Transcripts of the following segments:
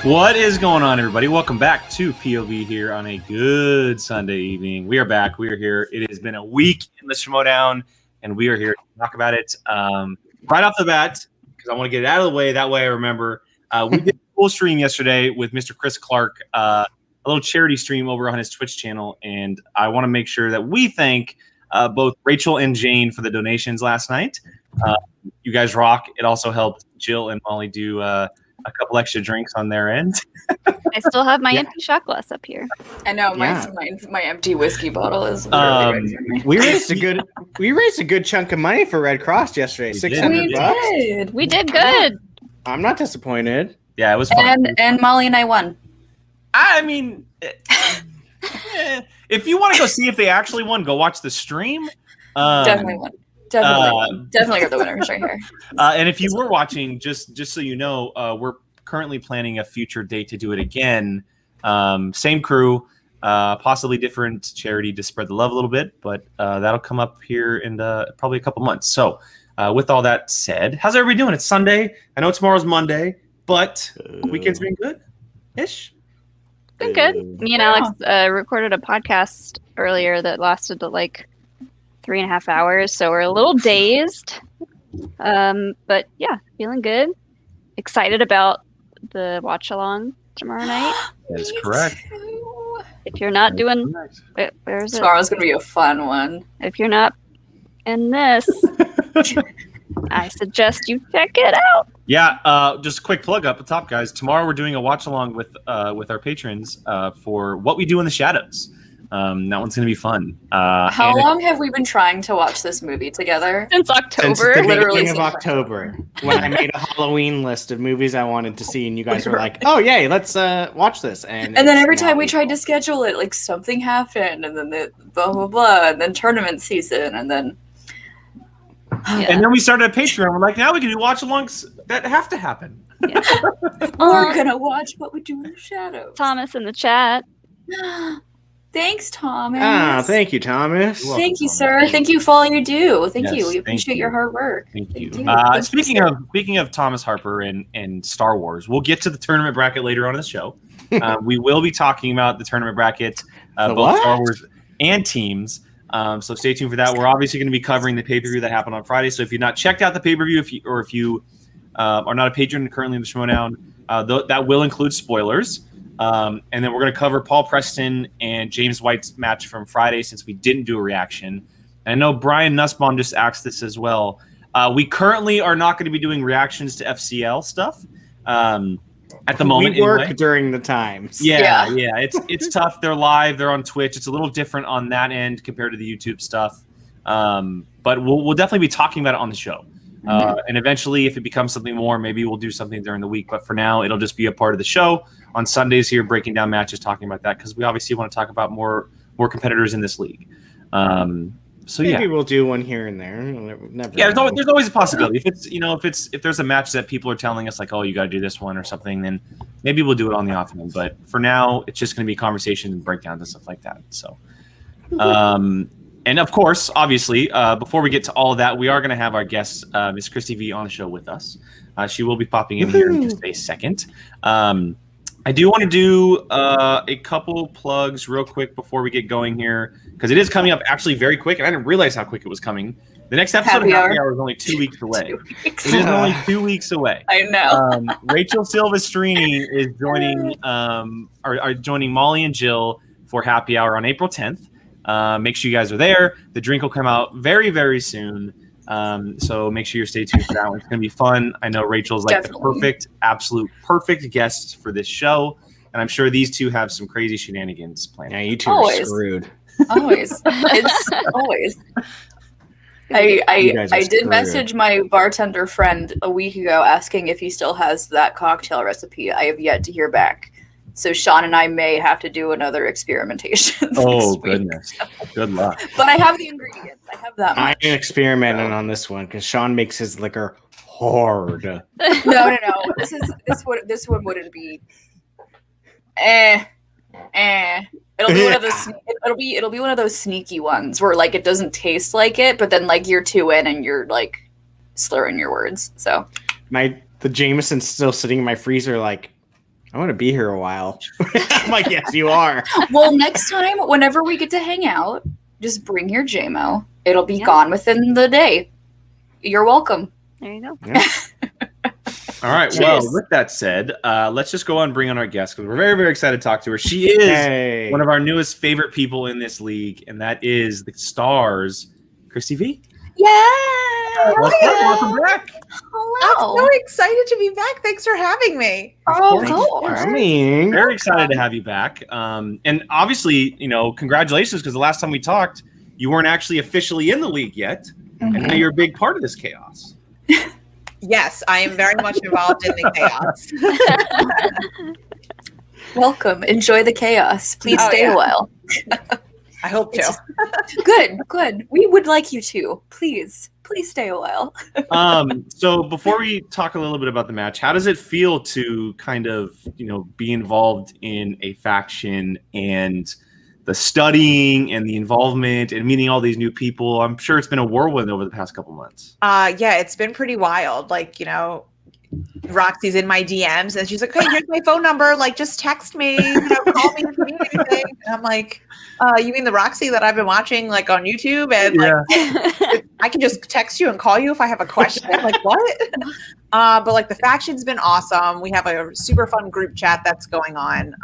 What is going on, everybody? Welcome back to POV here on a good Sunday evening. We are back. We are here. It has been a week in the Schmoedown, and we are here to talk about it right off the bat because I want to get it out of the way. That way I remember. We did a full stream yesterday with Mr. Chris Clark, a little charity stream over on his Twitch channel, and I want to make sure that we thank both Rachel and Jane for the donations last night. You guys rock. It also helped Jill and Molly do a couple extra drinks on their end. I still have my empty shot glass up here. I know my empty whiskey bottle is literally ready for me. We raised a good chunk of money for Red Cross yesterday. $600. We did good. I'm not disappointed. Yeah, it was fun. And Molly and I won. I mean, if you want to go see if they actually won, go watch the stream. Definitely won. Definitely got the winners right here. And if you were watching, just so you know, we're currently planning a future date to do it again. Same crew, possibly different charity to spread the love a little bit, but that'll come up here in probably a couple months. So with all that said, how's everybody doing? It's Sunday. I know tomorrow's Monday, but weekend's been good-ish. Been good. Me and Alex recorded a podcast earlier that lasted to like 3.5 hours, so we're a little dazed. But yeah, feeling good. Excited about the watch along tomorrow night. That is correct. If you're not doing, where's it? Tomorrow's gonna be a fun one. If you're not in this, I suggest you check it out. Yeah, just a quick plug up the top, guys. Tomorrow we're doing a watch along with our patrons for What We Do in the Shadows. That one's gonna be fun. How long have we been trying to watch this movie together? Since October. Since the Literally beginning of October, when I made a Halloween list of movies I wanted to see, and you guys were like, "Oh yay, let's watch this." And then every time we tried to schedule it, like something happened, and then the blah blah blah, and then tournament season, and then and then we started a Patreon. We're like, now we can do watch alongs that have to happen. Yeah. We're gonna watch What We Do in the Shadows. Thomas in the chat. Thanks, Thomas. Ah, thank you, Thomas. Thank you, sir. Thank you for all you do. Thank you. We Thank appreciate you. your hard work. Thank you. Thank Speaking of Thomas Harper and Star Wars, we'll get to the tournament bracket later on in the show. We will be talking about the tournament bracket, both Star Wars and teams. So stay tuned for that. We're obviously going to be covering the pay-per-view that happened on Friday. So if you've not checked out the pay-per-view, if you are not a patron currently in the Schmoedown, that will include spoilers. And then we're going to cover Paul Preston and James White's match from Friday since we didn't do a reaction. And I know Brian Nussbaum just asked this as well. We currently are not going to be doing reactions to FCL stuff at the moment. We work anyway. during the times. Yeah. It's tough. They're live. They're on Twitch. It's a little different on that end compared to the YouTube stuff. But we'll definitely be talking about it on the show. And eventually, if it becomes something more, maybe we'll do something during the week. But for now, it'll just be a part of the show on Sundays here, breaking down matches, talking about that, because we obviously want to talk about more competitors in this league. So maybe we'll do one here and there. There's always a possibility. If there's a match that people are telling us like, oh, you got to do this one or something, then maybe we'll do it on the off end. But for now, it's just going to be conversations and breakdowns and stuff like that. So. And of course, obviously, before we get to all of that, we are going to have our guest, Miss Christy V, on the show with us. She will be popping in here in just a second. I do want to do a couple plugs real quick before we get going here, because it is coming up actually very quick, and I didn't realize how quick it was coming. The next episode of Happy Hour is only 2 weeks away. It is only 2 weeks away. I know. Rachel Silvestrini is joining Molly and Jill for Happy Hour on April 10th. Make sure you guys are there. The drink will come out very, very soon. So make sure you stay tuned for that one. It's going to be fun. I know Rachel's like the absolute perfect guest for this show. And I'm sure these two have some crazy shenanigans planned. Yeah, you two are screwed. Always. It's always. I did message my bartender friend a week ago asking if he still has that cocktail recipe. I have yet to hear back. So Sean and I may have to do another experimentation. Oh, goodness. Good luck. But I have the ingredients. I have that much. I'm experimenting on this one because Sean makes his liquor hard. No. This one wouldn't be. It'll be one of those. It'll be one of those sneaky ones where like it doesn't taste like it, but then like you're two in and you're like slurring your words. So the Jameson's still sitting in my freezer. Like, I want to be here a while. I'm like, yes, you are. Well, next time, whenever we get to hang out, just bring your JMO. It'll be gone within the day. You're welcome. There you go. Yeah. All right. Cheers. Well, with that said, let's just go on and bring on our guest because we're very, very excited to talk to her. She is one of our newest favorite people in this league, and that is the Stars, Christy V. Yeah. Welcome back. Hello. I'm so excited to be back. Thanks for having me. Oh, Thanks cool. for coming. Very excited to have you back. And obviously, congratulations because the last time we talked, you weren't actually officially in the league yet, and now you're a big part of this chaos. Yes, I am very much involved in the chaos. Welcome. Enjoy the chaos. Please stay a while. I hope to. Good. We would like you to. Please stay a while. So before we talk a little bit about the match, how does it feel to kind of, be involved in a faction and the studying and the involvement and meeting all these new people? I'm sure it's been a whirlwind over the past couple months. Yeah, it's been pretty wild. Like, Roxy's in my DMs and she's like, "Hey, here's my phone number. Like, just text me, call me if you need anything." And I'm like, "You mean the Roxy that I've been watching like on YouTube? And like, I can just text you and call you if I have a question." I'm like, what? But like the faction's been awesome. We have a super fun group chat that's going on.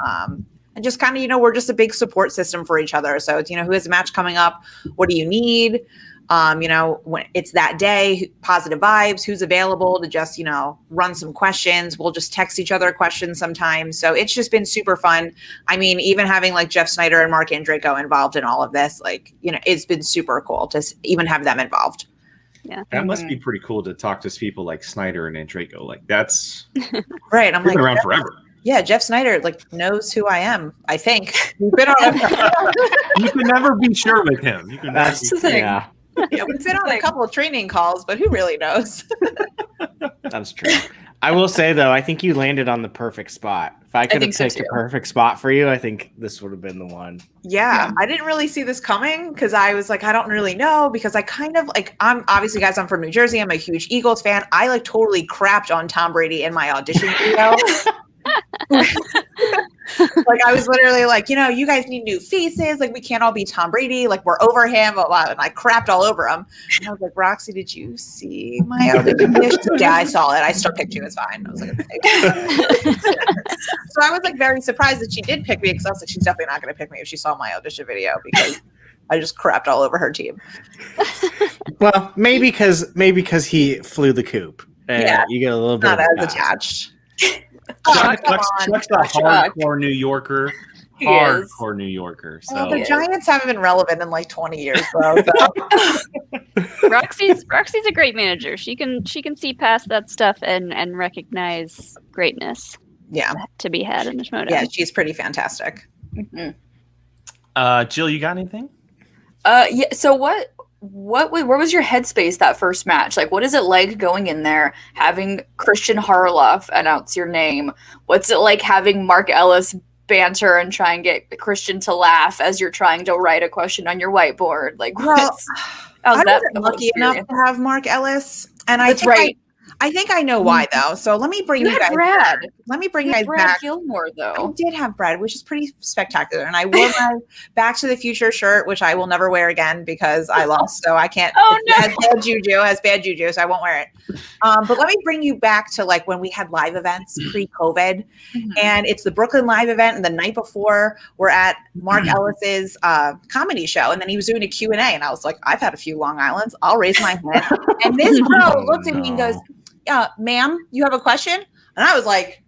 And just kind of, we're just a big support system for each other. So it's, who has a match coming up? What do you need? When it's that day, positive vibes, who's available to just, run some questions. We'll just text each other questions sometimes. So it's just been super fun. I mean, even having like Jeff Snyder and Mark Andreyko involved in all of this, like, it's been super cool to even have them involved. Yeah. That must be pretty cool to talk to people like Snyder and Andreyko. Like that's right. I'm been like, around forever. Yeah, Jeff Snyder knows who I am. I think we've been on. You can never be sure with him. That's the thing. Yeah, we've been on a couple of training calls, but who really knows? that's true. I will say though, I think you landed on the perfect spot. If I could have picked a perfect spot for you, I think this would have been the one. Yeah, I didn't really see this coming because I was like, I don't really know because I kind of like, I'm obviously, guys, I'm from New Jersey. I'm a huge Eagles fan. I like totally crapped on Tom Brady in my audition video. Like I was literally like, you guys need new faces. Like we can't all be Tom Brady. Like we're over him. Blah, blah, and I crapped all over him. And I was like, Roxy, did you see my audition? Yeah, I saw it. I still picked you. It's fine. I was like, okay. So I was like very surprised that she did pick me because I was like, she's definitely not going to pick me if she saw my audition video because I just crapped all over her team. Well, maybe because he flew the coop. Yeah, you get a little bit not of as attached. Chuck's a hardcore New Yorker. Hardcore New Yorker. So the Giants haven't been relevant in like 20 years, bro. So. Roxy's a great manager. She can see past that stuff and recognize greatness. Yeah, to be had in the Schmoedown. Yeah, she's pretty fantastic. Mm-hmm. Jill, you got anything? Yeah. So where was your headspace that first match? Like, what is it like going in there, having Christian Harloff announce your name? What's it like having Mark Ellis banter and try and get Christian to laugh as you're trying to write a question on your whiteboard? Like, I wasn't lucky enough to have Mark Ellis, and I think I know why though. So let me bring you guys back. Let me bring you guys back. Gilmore though. I did have Brad, which is pretty spectacular, and I wore my Back to the Future shirt, which I will never wear again because I lost. So I can't. Oh no! It has bad juju, so I won't wear it. But let me bring you back to like when we had live events pre-COVID, and it's the Brooklyn live event, and the night before we're at Mark Ellis's comedy show, and then he was doing a Q&A, and I was like, I've had a few Long Islands. I'll raise my hand, and this bro looked at me and goes, ma'am, you have a question? And I was like,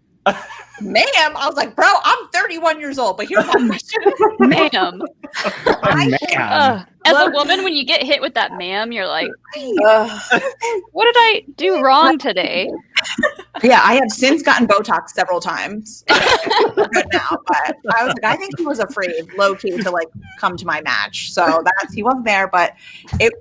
ma'am? I was like, bro, I'm 31 years old, but here's my question. Ma'am. As Look, a woman, when you get hit with that ma'am, you're like, what did I do wrong today? Yeah, I have since gotten Botox several times. I'm good now, but I was like, I think he was afraid, low key, to like come to my match. So he wasn't there, but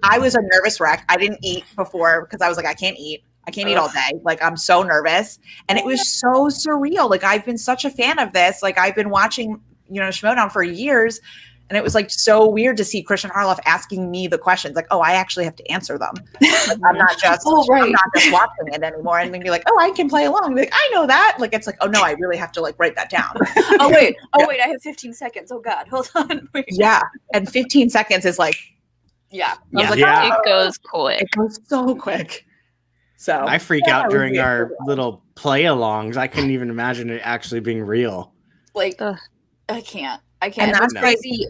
I was a nervous wreck. I didn't eat before because I was like, I can't eat all day. Like, I'm so nervous. And it was so surreal. Like, I've been such a fan of this. Like, I've been watching, Schmoedown for years. And it was like so weird to see Christian Harloff asking me the questions, like, oh, I actually have to answer them. I'm not just watching it anymore. And then be like, oh, I can play along. Like, I know that. Like, it's like, oh no, I really have to like write that down. Oh wait, I have 15 seconds. Oh God, hold on. Wait. Yeah. And 15 seconds is like, yeah. It goes quick. It goes so quick. So I freak out during our little play alongs. I couldn't even imagine it actually being real. Like, I can't. And that's crazy.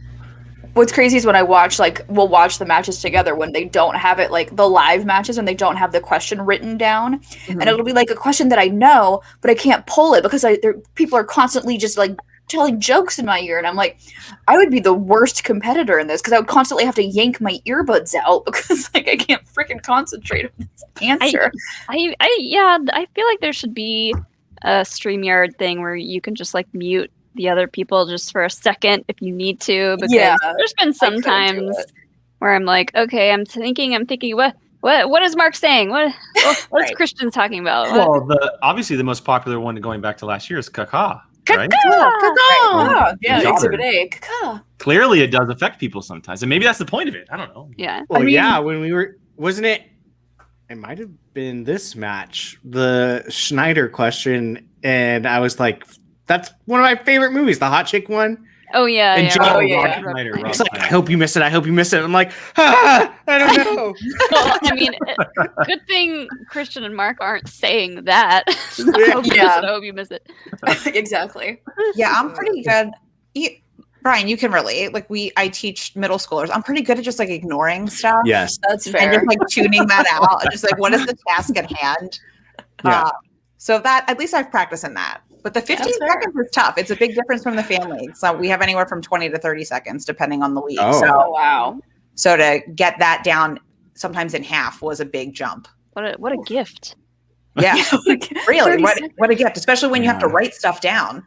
What's crazy is when I watch, like, we'll watch the matches together when they don't have it, like the live matches, and they don't have the question written down, and it'll be like a question that I know, but I can't pull it because people are constantly just like telling jokes in my ear, and I'm like, I would be the worst competitor in this because I would constantly have to yank my earbuds out because like I can't freaking concentrate on this answer. I feel like there should be a StreamYard thing where you can just like mute the other people just for a second if you need to, because there's been some times where I'm like, okay, I'm thinking what is Mark saying? What is Christian talking about? Well, obviously the most popular one going back to last year is Kaka. Right? Kaka! Yeah, Exhibit A. Kaka. Clearly it does affect people sometimes, and maybe that's the point of it. I don't know. Yeah. Well, when we were, wasn't it? It might have been this match, the Schneider question, and I was like, that's one of my favorite movies, the hot chick one. Oh yeah, and It's like, I hope you miss it. I'm like, I don't know. Well, I mean, good thing Christian and Mark aren't saying that. I hope you miss it. Exactly. Yeah, I'm pretty good. Brian, you can relate. Like I teach middle schoolers. I'm pretty good at just like ignoring stuff. Yes, that's fair. And just like tuning that out. Just like, what is the task at hand? Yeah. So that at least I've practiced in that. But the 15 seconds is tough. It's a big difference from the family. So we have anywhere from 20 to 30 seconds, depending on the league. Oh. So wow. So to get that down sometimes in half was a big jump. What a gift. Yeah. Really. What a gift, especially when you have to write stuff down.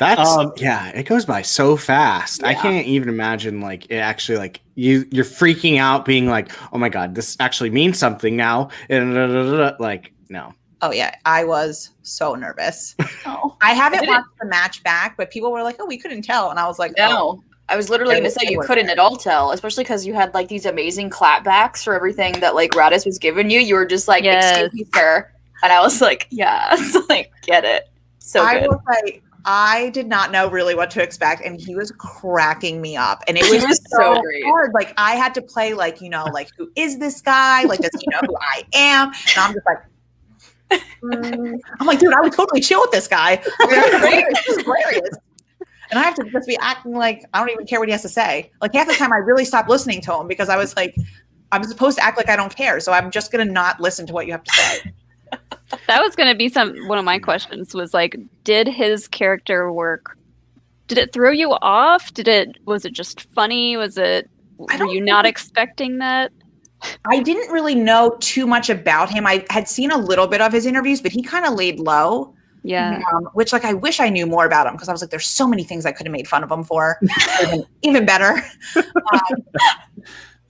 That's it goes by so fast. I can't even imagine like it actually like you're freaking out being like, oh my God, this actually means something now. Like, no. Oh yeah, I was so nervous. Oh. I haven't watched the match back, but people were like, "Oh, we couldn't tell," and I was like, "No." I was literally going to say you couldn't at all tell, especially because you had like these amazing clapbacks for everything that like Radis was giving you. You were just like, "Excuse me, sir," and I was like, "Yes, like get it." So good. I was like, I did not know really what to expect, and he was cracking me up, and it was so great. Hard. Like I had to play like like who is this guy? Like does he know who I am? And I'm just like. I'm like, dude, I would totally chill with this guy. This is hilarious. And I have to just be acting like I don't even care what he has to say. Like half the time I really stopped listening to him because I was like, I'm supposed to act like I don't care. So I'm just going to not listen to what you have to say. That was going to be one of my questions was like, did his character work? Did it throw you off? Was it just funny? Were you not expecting that? I didn't really know too much about him. I had seen a little bit of his interviews, but he kind of laid low. Yeah. Which like I wish I knew more about him because I was like, there's so many things I could have made fun of him for. even better.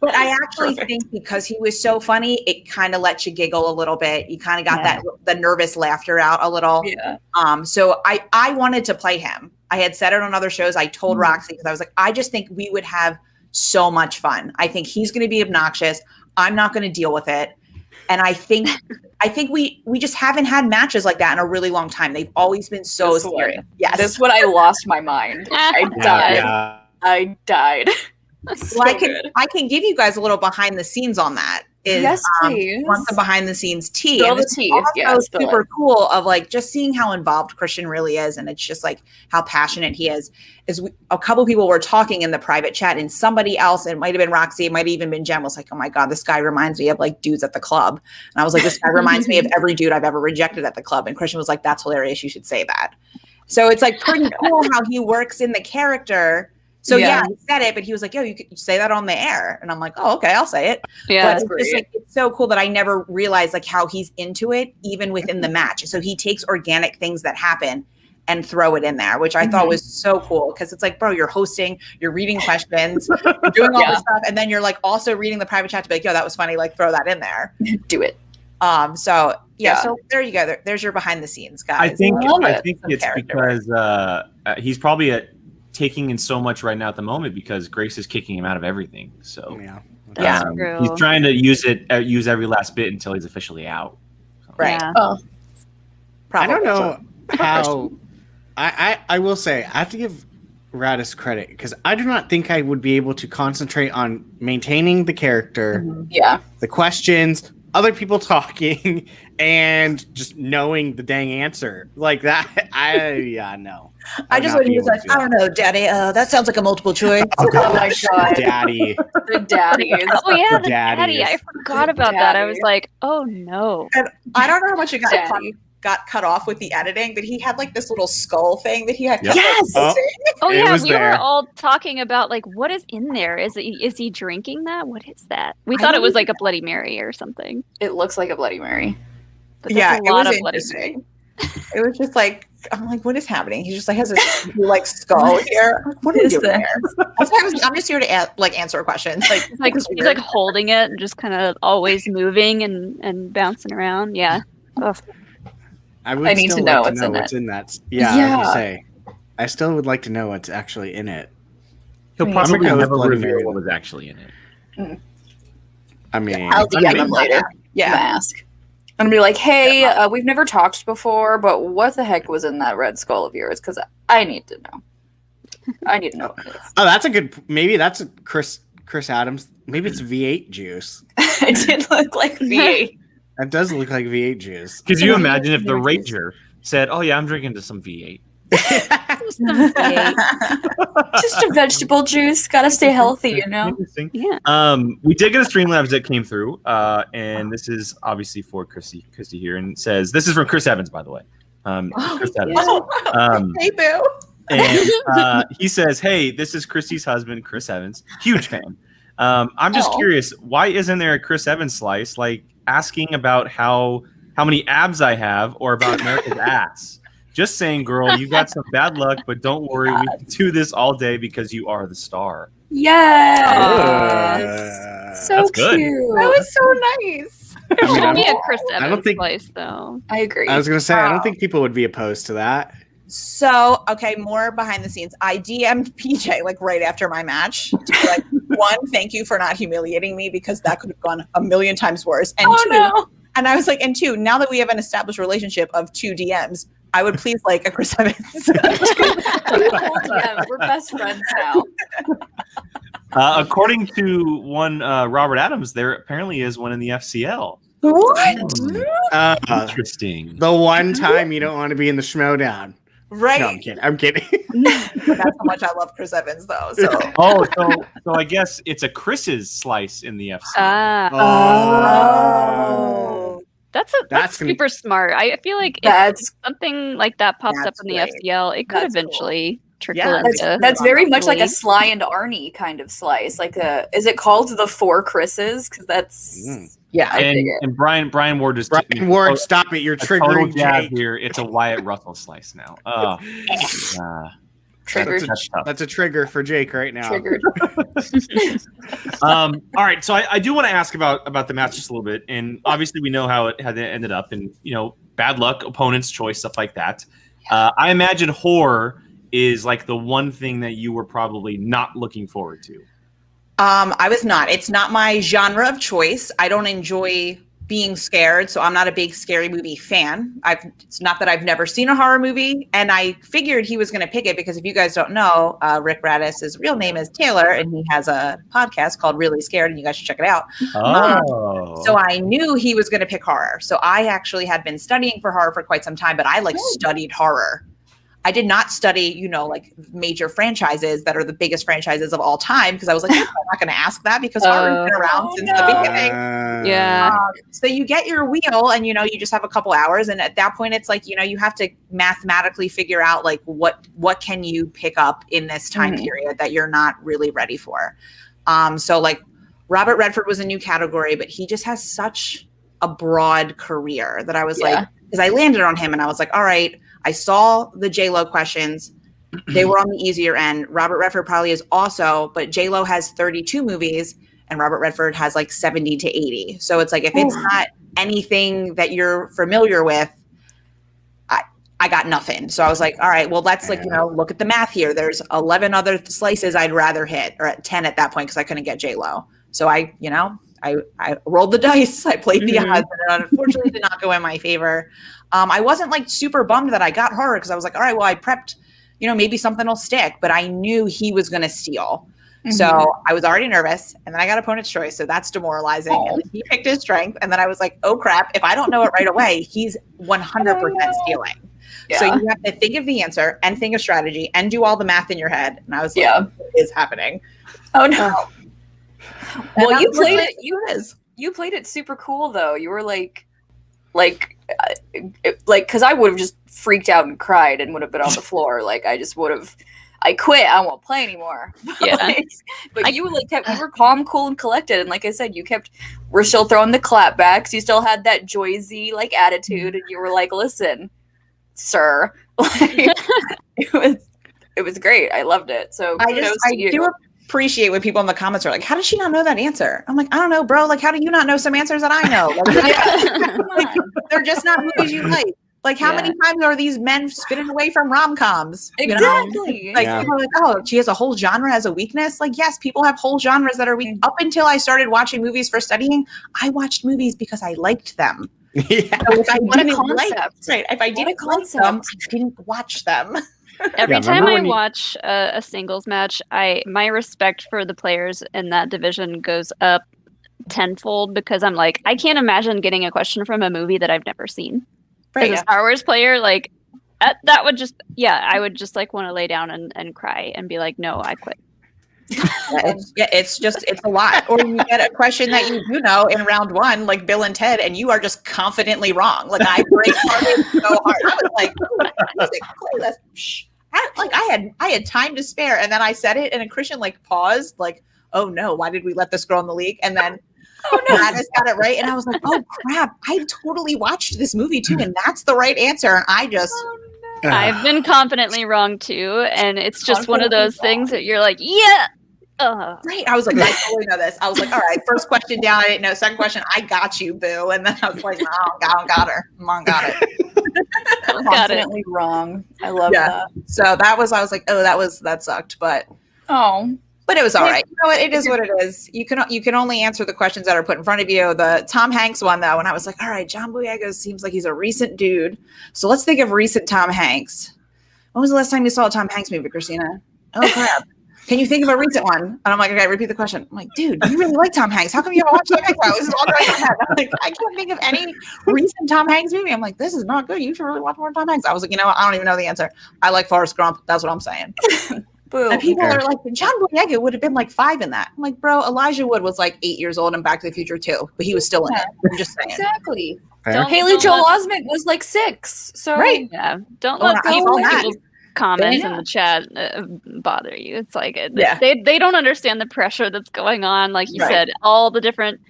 But I actually think because he was so funny, it kind of let you giggle a little bit. You kind of got the nervous laughter out a little. Yeah. So I wanted to play him. I had said it on other shows. I told Roxy because I was like, I just think we would have so much fun. I think he's going to be obnoxious. I'm not going to deal with it. And I think we just haven't had matches like that in a really long time. They've always been so serious. Yes. This is when I lost my mind. I died. Yeah. I died. So I can give you guys a little behind the scenes on that. Yes, please. Want the behind the scenes tea. Spill the tea. It's super cool of like just seeing how involved Christian really is, and it's just like how passionate he is. A couple people were talking in the private chat, and somebody else, it might have been Roxy, it might have even been Jem, was like, "Oh my God, this guy reminds me of like dudes at the club." And I was like, "This guy reminds me of every dude I've ever rejected at the club." And Christian was like, "That's hilarious. You should say that." So it's like pretty cool how he works in the character. So yeah, he said it, but he was like, "Yo, you could say that on the air," and I'm like, "Oh, okay, I'll say it." Yeah, but it's just like it's so cool that I never realized like how he's into it, even within the match. So he takes organic things that happen and throw it in there, which I thought was so cool because it's like, bro, you're hosting, you're reading questions, you're doing all this stuff, and then you're like also reading the private chat to be like, "Yo, that was funny," like throw that in there. Do it. So there you go. There's your behind the scenes, guys. I think it's because he's probably at taking in so much right now at the moment because Grace is kicking him out of everything. So That's true. he's trying to use every last bit until he's officially out. So. Right. Yeah. Oh, I don't know how. I will say I have to give Radis credit because I do not think I would be able to concentrate on maintaining the character, yeah. the questions, other people talking, and just knowing the dang answer like that. No. I just when he was like, I don't know, Daddy. That sounds like a multiple choice. Oh my god, Daddy. the daddies. Oh yeah, the daddies. daddy. I forgot about that. I was like, oh no. And I don't know how much it Daddy. got cut off with the editing, but he had like this little skull thing that he had. Yep. Yes. Oh It yeah, was we were there. all talking about like what is in there? Is he drinking that? What is that? We thought it was like a Bloody Mary or something. It looks like a Bloody Mary. But that's Yeah, a lot it was of Bloody Mary. interesting. It was just like I'm like, what is happening? He just like has this like skull here. I'm like, what are you Is doing that- here? I'm just here to like answer questions. Like He's like holding it and just kind of always moving and bouncing around. Yeah. Ugh. I would I need still to know like what's to in know it. what's in that. Yeah, I was Yeah. gonna say. I still would like to know what's actually in it. He'll Right. probably America was never Bloody reveal Mary. what was actually in it. I mean, I'll DM him later. yeah. Ask. I'm gonna be like, hey, we've never talked before, but what the heck was in that red skull of yours? Because I need to know. I need to know what it is. oh, that's a good. Maybe that's a Chris Adams. Maybe it's V8 juice. It did look like V8. That does look like V8 juice. Could you imagine if the Ranger said, "Oh yeah, I'm drinking to some V8." Just some V8. Just a vegetable juice. Gotta stay healthy, you know? Interesting. Yeah. We did get a Streamlabs that came through, and this is obviously for Christy here, and it says this is from Chris Evans, by the way. Chris Evans. Hey boo. And he says, "Hey, this is Christy's husband, Chris Evans. Huge fan. I'm just Oh. curious, why isn't there a Chris Evans slice, like asking about how many abs I have or about America's ass? Just saying, girl, you got some bad luck, but don't worry, we can do this all day because you are the star." Yes. So That's good. cute. That was so nice. There I mean, should I be a don't- Chris I Evans don't think- slice though. I agree. I was gonna say, I Wow. don't think people would be opposed to that. So, okay, more behind the scenes. I DM'd PJ like right after my match to be like, one, thank you for not humiliating me because that could have gone a million times worse. And Oh, two, no. and I was like, and two, now that we have an established relationship of 2 DMs, I would please like a Chris Evans. Yeah, we're best friends now. According to one Robert Adams, there apparently is one in the FCL. What? Interesting. The one time you don't want to be in the Schmoedown. Right. No, I'm kidding. I'm kidding. That's how much I love Chris Evans, though. So. Oh, so I guess it's a Chris's slice in the FCL. Oh. That's That's gonna- super smart. I feel like if That's something like that pops up That's in the great. FCL, it could That's cool. eventually trickle Yeah, into. that's very much like a Really? Sly and Arnie kind of slice. Like is it called the 4 Chris's? Because that's Yeah. I and dig it. and Brian Ward just Brian Ward, stop it! You're a total triggering jab Jake. here. It's a Wyatt Russell slice now. Triggered. That's tough. That's a trigger for Jake right now. Triggered. All right, so I do want to ask about the match just a little bit, and obviously we know how it ended up, and bad luck, opponent's choice, stuff like that. I imagine horror is like the one thing that you were probably not looking forward to. I was not. It's not my genre of choice. I don't enjoy being scared, so I'm not a big scary movie fan. It's not that I've never seen a horror movie, and I figured he was going to pick it because if you guys don't know, Rick Radis' real name is Taylor, and he has a podcast called Really Scared, and you guys should check it out. Oh, So I knew he was going to pick horror. So I actually had been studying for horror for quite some time, but I studied horror. I did not study, like major franchises that are the biggest franchises of all time because I was like, I'm not going to ask that because horror's been around since the beginning. Yeah. So you get your wheel and, you just have a couple hours. And at that point, it's like, you have to mathematically figure out like what can you pick up in this time period that you're not really ready for. So like Robert Redford was a new category, but he just has such a broad career that I was like, because I landed on him and I was like, all right, I saw the J-Lo questions. They were on the easier end. Robert Redford probably is also, but J-Lo has 32 movies and Robert Redford has like 70 to 80. So it's like, if it's not anything that you're familiar with, I got nothing. So I was like, all right, well, let's like, look at the math here. There's 11 other slices I'd rather hit, or at 10 at that point, because I couldn't get J-Lo. So I rolled the dice. I played the odds, and it unfortunately did not go in my favor. I wasn't like super bummed that I got her, because I was like, all right, well, I prepped, maybe something will stick, but I knew he was going to steal. So I was already nervous, and then I got opponent's choice. So that's demoralizing. And then he picked his strength. And then I was like, oh crap. If I don't know it right away, he's 100% stealing. Yeah. So you have to think of the answer and think of strategy and do all the math in your head. And I was like, what is happening? Oh no. Well, you played it. You played it super cool though. You were like, because I would have just freaked out and cried and would have been on the floor. Like I just would have. I quit. I won't play anymore. Yeah. But you you were calm, cool, and collected. And like I said, we're still throwing the clapbacks. You still had that Joyzy attitude, and you were like, "Listen, sir." It was great. I loved it. So I do appreciate when people in the comments are like, "How did she not know that answer?" I'm like, "I don't know, bro. Like, how do you not know some answers that I know? Like, they're just not movies you like." Like, how many times are these men spinning away from rom-coms? Exactly. People are like, oh, she has a whole genre as a weakness. Like, yes, people have whole genres that are weak. Up until I started watching movies for studying, I watched movies because I liked them. Yeah. So if I What a didn't concept. if I didn't like them, I didn't watch them. Every time I watch a singles match, my respect for the players in that division goes up tenfold, because I'm like, I can't imagine getting a question from a movie that I've never seen. As a Star Wars player, like that would just, I would just like want to lay down and cry and be like, no, I quit. It's a lot. Or you get a question that you do know in round one, like Bill and Ted, and you are just confidently wrong. Like I brainstormed so hard. I was like, I had time to spare, and then I said it, and a Christian like paused, like, oh no, why did we let this girl in the league? And then Gladys got it right, and I was like, oh crap, I totally watched this movie too, and that's the right answer, and I just I've been confidently wrong too, and it's just one of those things that you're like, right. I was like, I totally know this. I was like, all right, first question down, I didn't know. Second question, I got you, boo. And then I was like, no, I got her. Mom got it. Confidently wrong. I love that. So I was like, oh, that sucked, but it was all right. You know what? It is what it is. You can only answer the questions that are put in front of you. The Tom Hanks one, though, and I was like, all right, John Boyega seems like he's a recent dude. So let's think of recent Tom Hanks. When was the last time you saw a Tom Hanks movie, Christina? Oh, crap. Can you think of a recent one? And I'm like, okay, repeat the question. I'm like, dude, you really like Tom Hanks. How come you haven't watched Tom Hanks? This is all right in my head. I'm like, I can't think of any recent Tom Hanks movie. I'm like, this is not good. You should really watch more Tom Hanks. I was like, you know what? I don't even know the answer. I like Forrest Gump. That's what I'm saying. Boom. And people are like, John Boyega would have been like 5 in that. I'm like, bro, Elijah Wood was like 8 years old in Back to the Future too, but he was still in it. I'm just saying. Exactly. Haley Joel Osment was like 6. So don't let people's comments in the chat bother you. It's like they don't understand the pressure that's going on. Like you said, all the different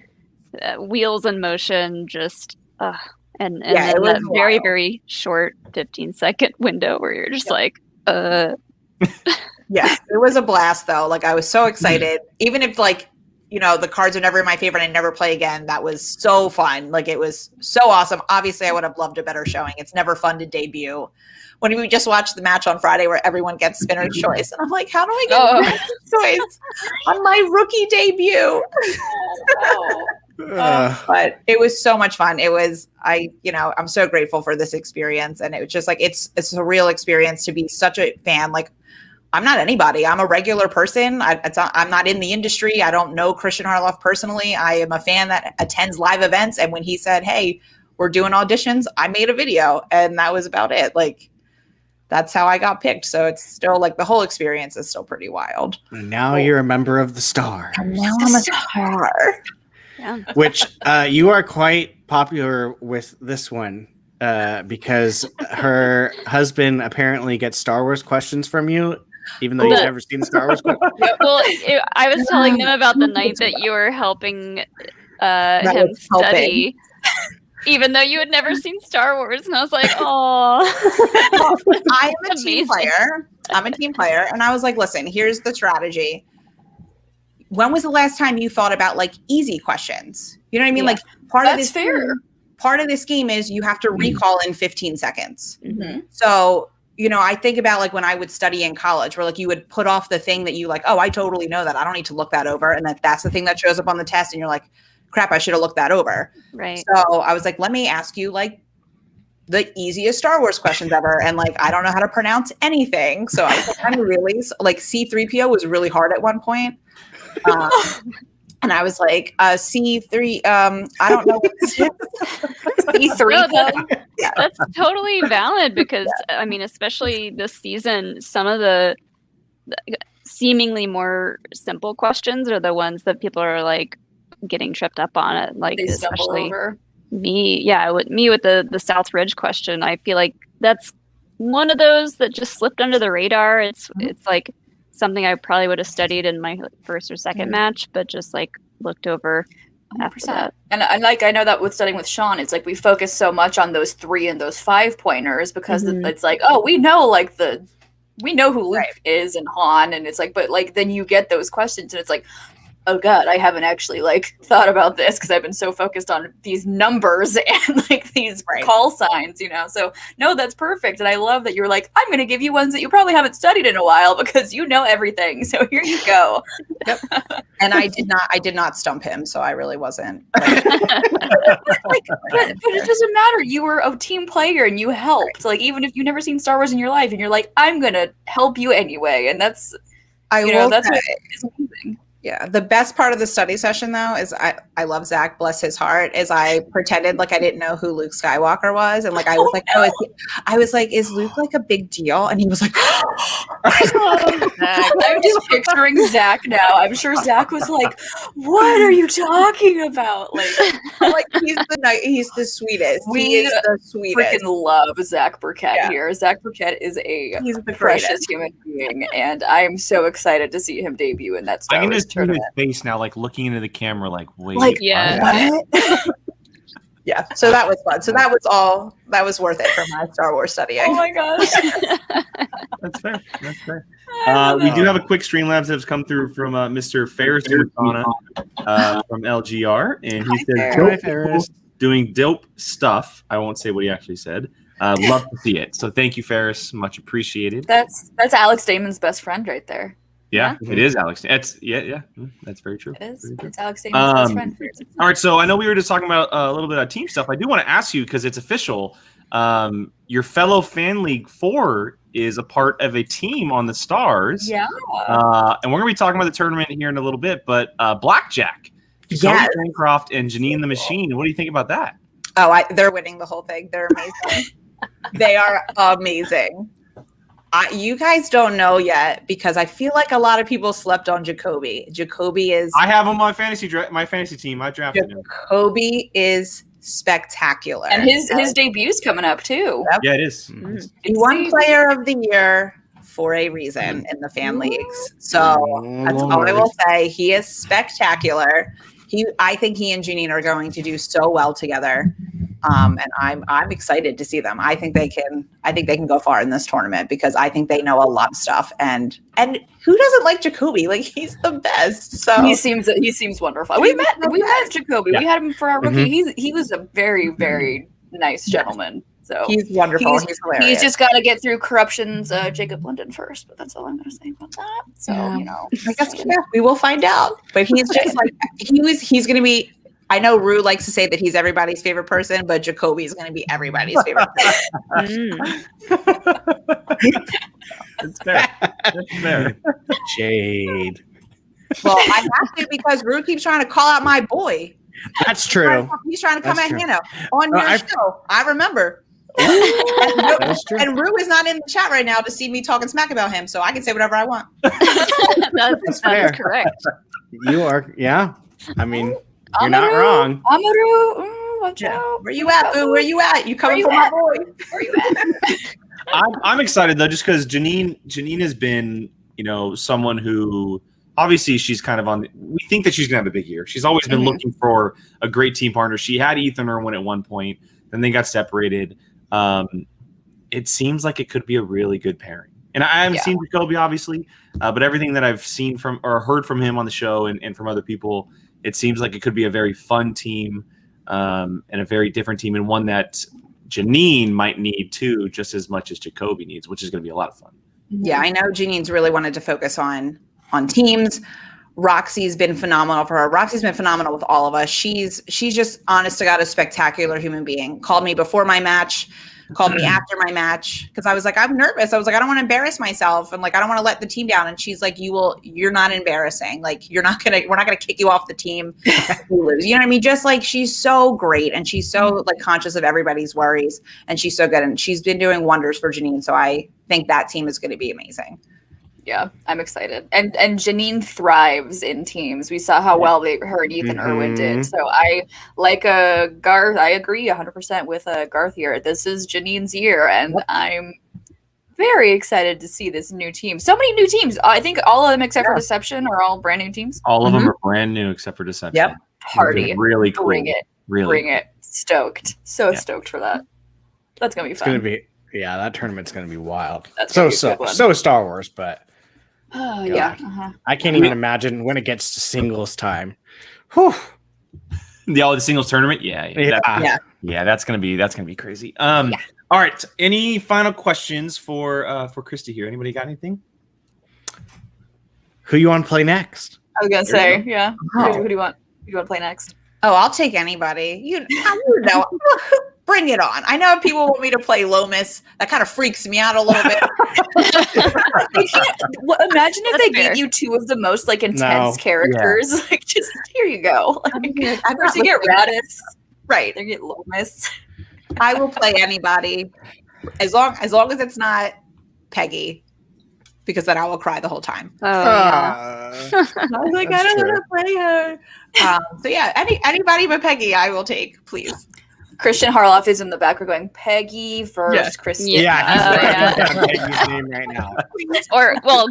wheels in motion, just and then that very, very short 15-second window where you're just like, Yeah, it was a blast though. Like I was so excited. Even if the cards are never in my favor and I never play again, that was so fun. Like it was so awesome. Obviously, I would have loved a better showing. It's never fun to debut. When we just watched the match on Friday where everyone gets spinner's choice. And I'm like, how do I get choice on my rookie debut? But it was so much fun. It was, I'm so grateful for this experience. And it was just like, it's a real experience to be such a fan. Like, I'm not anybody. I'm a regular person. I'm not in the industry. I don't know Christian Harloff personally. I am a fan that attends live events. And when he said, hey, we're doing auditions, I made a video. And that was about it. Like, that's how I got picked. So it's still like the whole experience is still pretty wild. And now you're a member of the Stars. And now I'm a star. Yeah. Which you are quite popular with this one because her husband apparently gets Star Wars questions from you, even though you've never seen Star Wars questions. Well, I was telling them about the night that you were helping him study. Even though you had never seen Star Wars. And I was like, oh. I am a team player. I'm a team player. And I was like, listen, here's the strategy. When was the last time you thought about like easy questions? You know what I mean? Like part of this fair. part of this game is you have to recall in 15 seconds. Mhm. So, I think about like when I would study in college where like you would put off the thing that you like, oh, I totally know that. I don't need to look that over. And that's the thing that shows up on the test. And you're like, crap, I should have looked that over. Right. So I was like, let me ask you like the easiest Star Wars questions ever. And like, I don't know how to pronounce anything. So I was like, I'm really like C-3PO was really hard at one point. And I was like, C3, I don't know what this is. C3. No, that's totally valid because, I mean, especially this season, some of the seemingly more simple questions are the ones that people are like getting tripped up on it. Like, They stumble especially over. me with the South Ridge question. I feel like that's one of those that just slipped under the radar. It's like something I probably would have studied in my first or second match, but just like looked over after that. And I know that with studying with Sean, it's like we focus so much on those 3 and those 5 pointers because it's like, oh, we know who Luke is and Han, and it's like, but like then you get those questions and it's like, oh god, I haven't actually like thought about this because I've been so focused on these numbers and like these call signs, So no, that's perfect. And I love that you're like, I'm going to give you ones that you probably haven't studied in a while because you know everything. So here you go. Yep. And I did not stump him. So I really wasn't. But it doesn't matter. You were a team player and you helped. Like, even if you've never seen Star Wars in your life and you're like, I'm going to help you anyway. And that's, that's what is amazing. Yeah, the best part of the study session, though, is I love Zach, bless his heart, is I pretended like I didn't know who Luke Skywalker was. And like, I was like, I was like, is Luke like a big deal? And he was like, I'm just picturing Zach now. I'm sure Zach was like, what are you talking about? Like he's the sweetest. He is the sweetest. Freaking love Zach Burkett here. Zach Burkett is he's the precious human being. And I am so excited to see him debut in that Star Wars his face now, like looking into the camera, like wait, like, yeah, yeah. So that was fun. So that was worth it for my Star Wars studying. Oh my gosh, that's fair. That's fair. We do have a quick Streamlabs that has come through from Mr. Ferris from LGR, and he said doing dope stuff. I won't say what he actually said. Love to see it. So thank you, Ferris. Much appreciated. That's Alex Damon's best friend right there. Yeah, it is Alex. That's that's very true. It is. It's Alex Damon's best friend. All right, so I know we were just talking about a little bit of team stuff. I do want to ask you because it's official. Your fellow Fan League 4 is a part of a team on the Stars. Yeah. And we're gonna be talking about the tournament here in a little bit. But Blackjack, Cody Bancroft, and Janine the Machine. What do you think about that? Oh, they're winning the whole thing. They're amazing. They are amazing. You guys don't know yet because I feel like a lot of people slept on Jacoby. Jacoby is. I have him on my fantasy team. I drafted him. Jacoby is spectacular, and his debut's coming up too. Yep. Yeah, it is. Mm-hmm. He won Player of the Year for a reason in the fan leagues. So that's all I will say. He is spectacular. I think he and Janine are going to do so well together. And I'm excited to see them. I think they can go far in this tournament because I think they know a lot of stuff. And who doesn't like Jacoby? Like, he's the best. So he seems wonderful. We met Jacoby. Yeah. We had him for our rookie. Mm-hmm. He was a very, very nice gentleman. So he's wonderful. He's hilarious. He's just got to get through corruption's Jacob London first, but that's all I'm going to say about that. So I guess we will find out. But he's just like he's going to be. I know Rue likes to say that he's everybody's favorite person, but Jacoby is going to be everybody's favorite person. It's fair. It's fair. Shade. Well, I have to because Rue keeps trying to call out my boy. That's true. He's trying to come at Hannah on your show. I remember. And Rue is not in the chat right now to see me talking smack about him, so I can say whatever I want. That's correct. You are, yeah. I mean, you're not wrong. Amaru, watch out. Where you at, Boo? Where you at? You coming for my boy? Where you at? I'm excited though, just because Janine has been, someone who obviously she's kind of we think that she's gonna have a big year. She's always been looking for a great team partner. She had Ethan Irwin at one point, then they got separated. It seems like it could be a really good pairing. And I haven't seen Jacoby, obviously, but everything that I've seen from or heard from him on the show and from other people, it seems like it could be a very fun team. and a very different team, and one that Janine might need too, just as much as Jacoby needs, which is going to be a lot of fun. Yeah, I know Janine's really wanted to focus on teams. Roxy's been phenomenal for her. Roxy's been phenomenal with all of us. She's just, honest to God, a spectacular human being. Called me before my match, called me after my match, because I was like, I'm nervous. I was like, I don't want to embarrass myself, and like, I don't want to let the team down. And she's like, you're not embarrassing. Like, we're not gonna kick you off the team if you lose. You know what I mean? Just like, she's so great, and she's so like conscious of everybody's worries, and she's so good, and she's been doing wonders for Janine. So I think that team is going to be amazing. Yeah, I'm excited. And Janine thrives in teams. We saw how well her and Ethan Irwin did. So I like Garth. I agree 100% with Garth here. This is Janine's year, and I'm very excited to see this new team. So many new teams. I think all of them except for Deception are all brand new teams. All of them are brand new except for Deception. Yep. Party. Really cool. Bring it. Really. Bring it. Stoked. So stoked for that. That's going to be It's fun. going to be, yeah, that tournament's going to be wild. That's so gonna be a good one. Star Wars, but Oh, yeah. I can't even imagine when it gets to singles time. Whew. The singles tournament? Yeah. That's gonna be crazy. All right. Any final questions for Christy here? Anybody got anything? Who you want to play next? I was going to say, yeah. Oh. Who do you want? Who do you want to play next? Oh, I'll take anybody. You know, bring it on. I know if people want me to play Lomas, that kind of freaks me out a little bit. Imagine if That's they fair. gave you two of the most like intense characters. Like, just here you go. Like, first you get Raditz, Right. then you get Lomas. I will play anybody as long as it's not Peggy, because then I will cry the whole time. Oh, yeah. I was like, I That's don't true. want to play her. So yeah, anybody but Peggy, I will take, please. Christian Harloff is in the back. We're going Peggy versus Christy. Yeah. He's writing his name right now.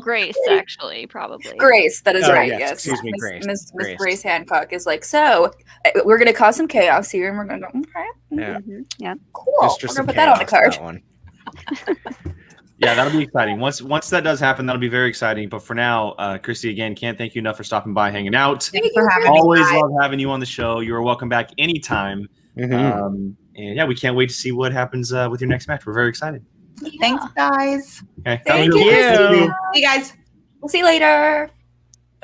Grace, actually, probably. Grace, that is Oh, right. yes, Yes, excuse me, Grace. Miss Grace. Grace Hancock is like, so we're going to cause some chaos here, and we're going to go, okay, Yeah. Mhm. Yeah. cool. Just We're some going to put that on the chaos, card. that one. Yeah, that'll be exciting. Once that does happen, that'll be very exciting. But for now, Christy, again, can't thank you enough for stopping by, hanging out. Thank you for having me. Always Bye. love having you on the show. You are welcome back anytime. Mhm. And yeah, we can't wait to see what happens with your next match. We're very excited. Thanks, guys. Okay. Thank Have a you. good one. See you guys. We'll see you later.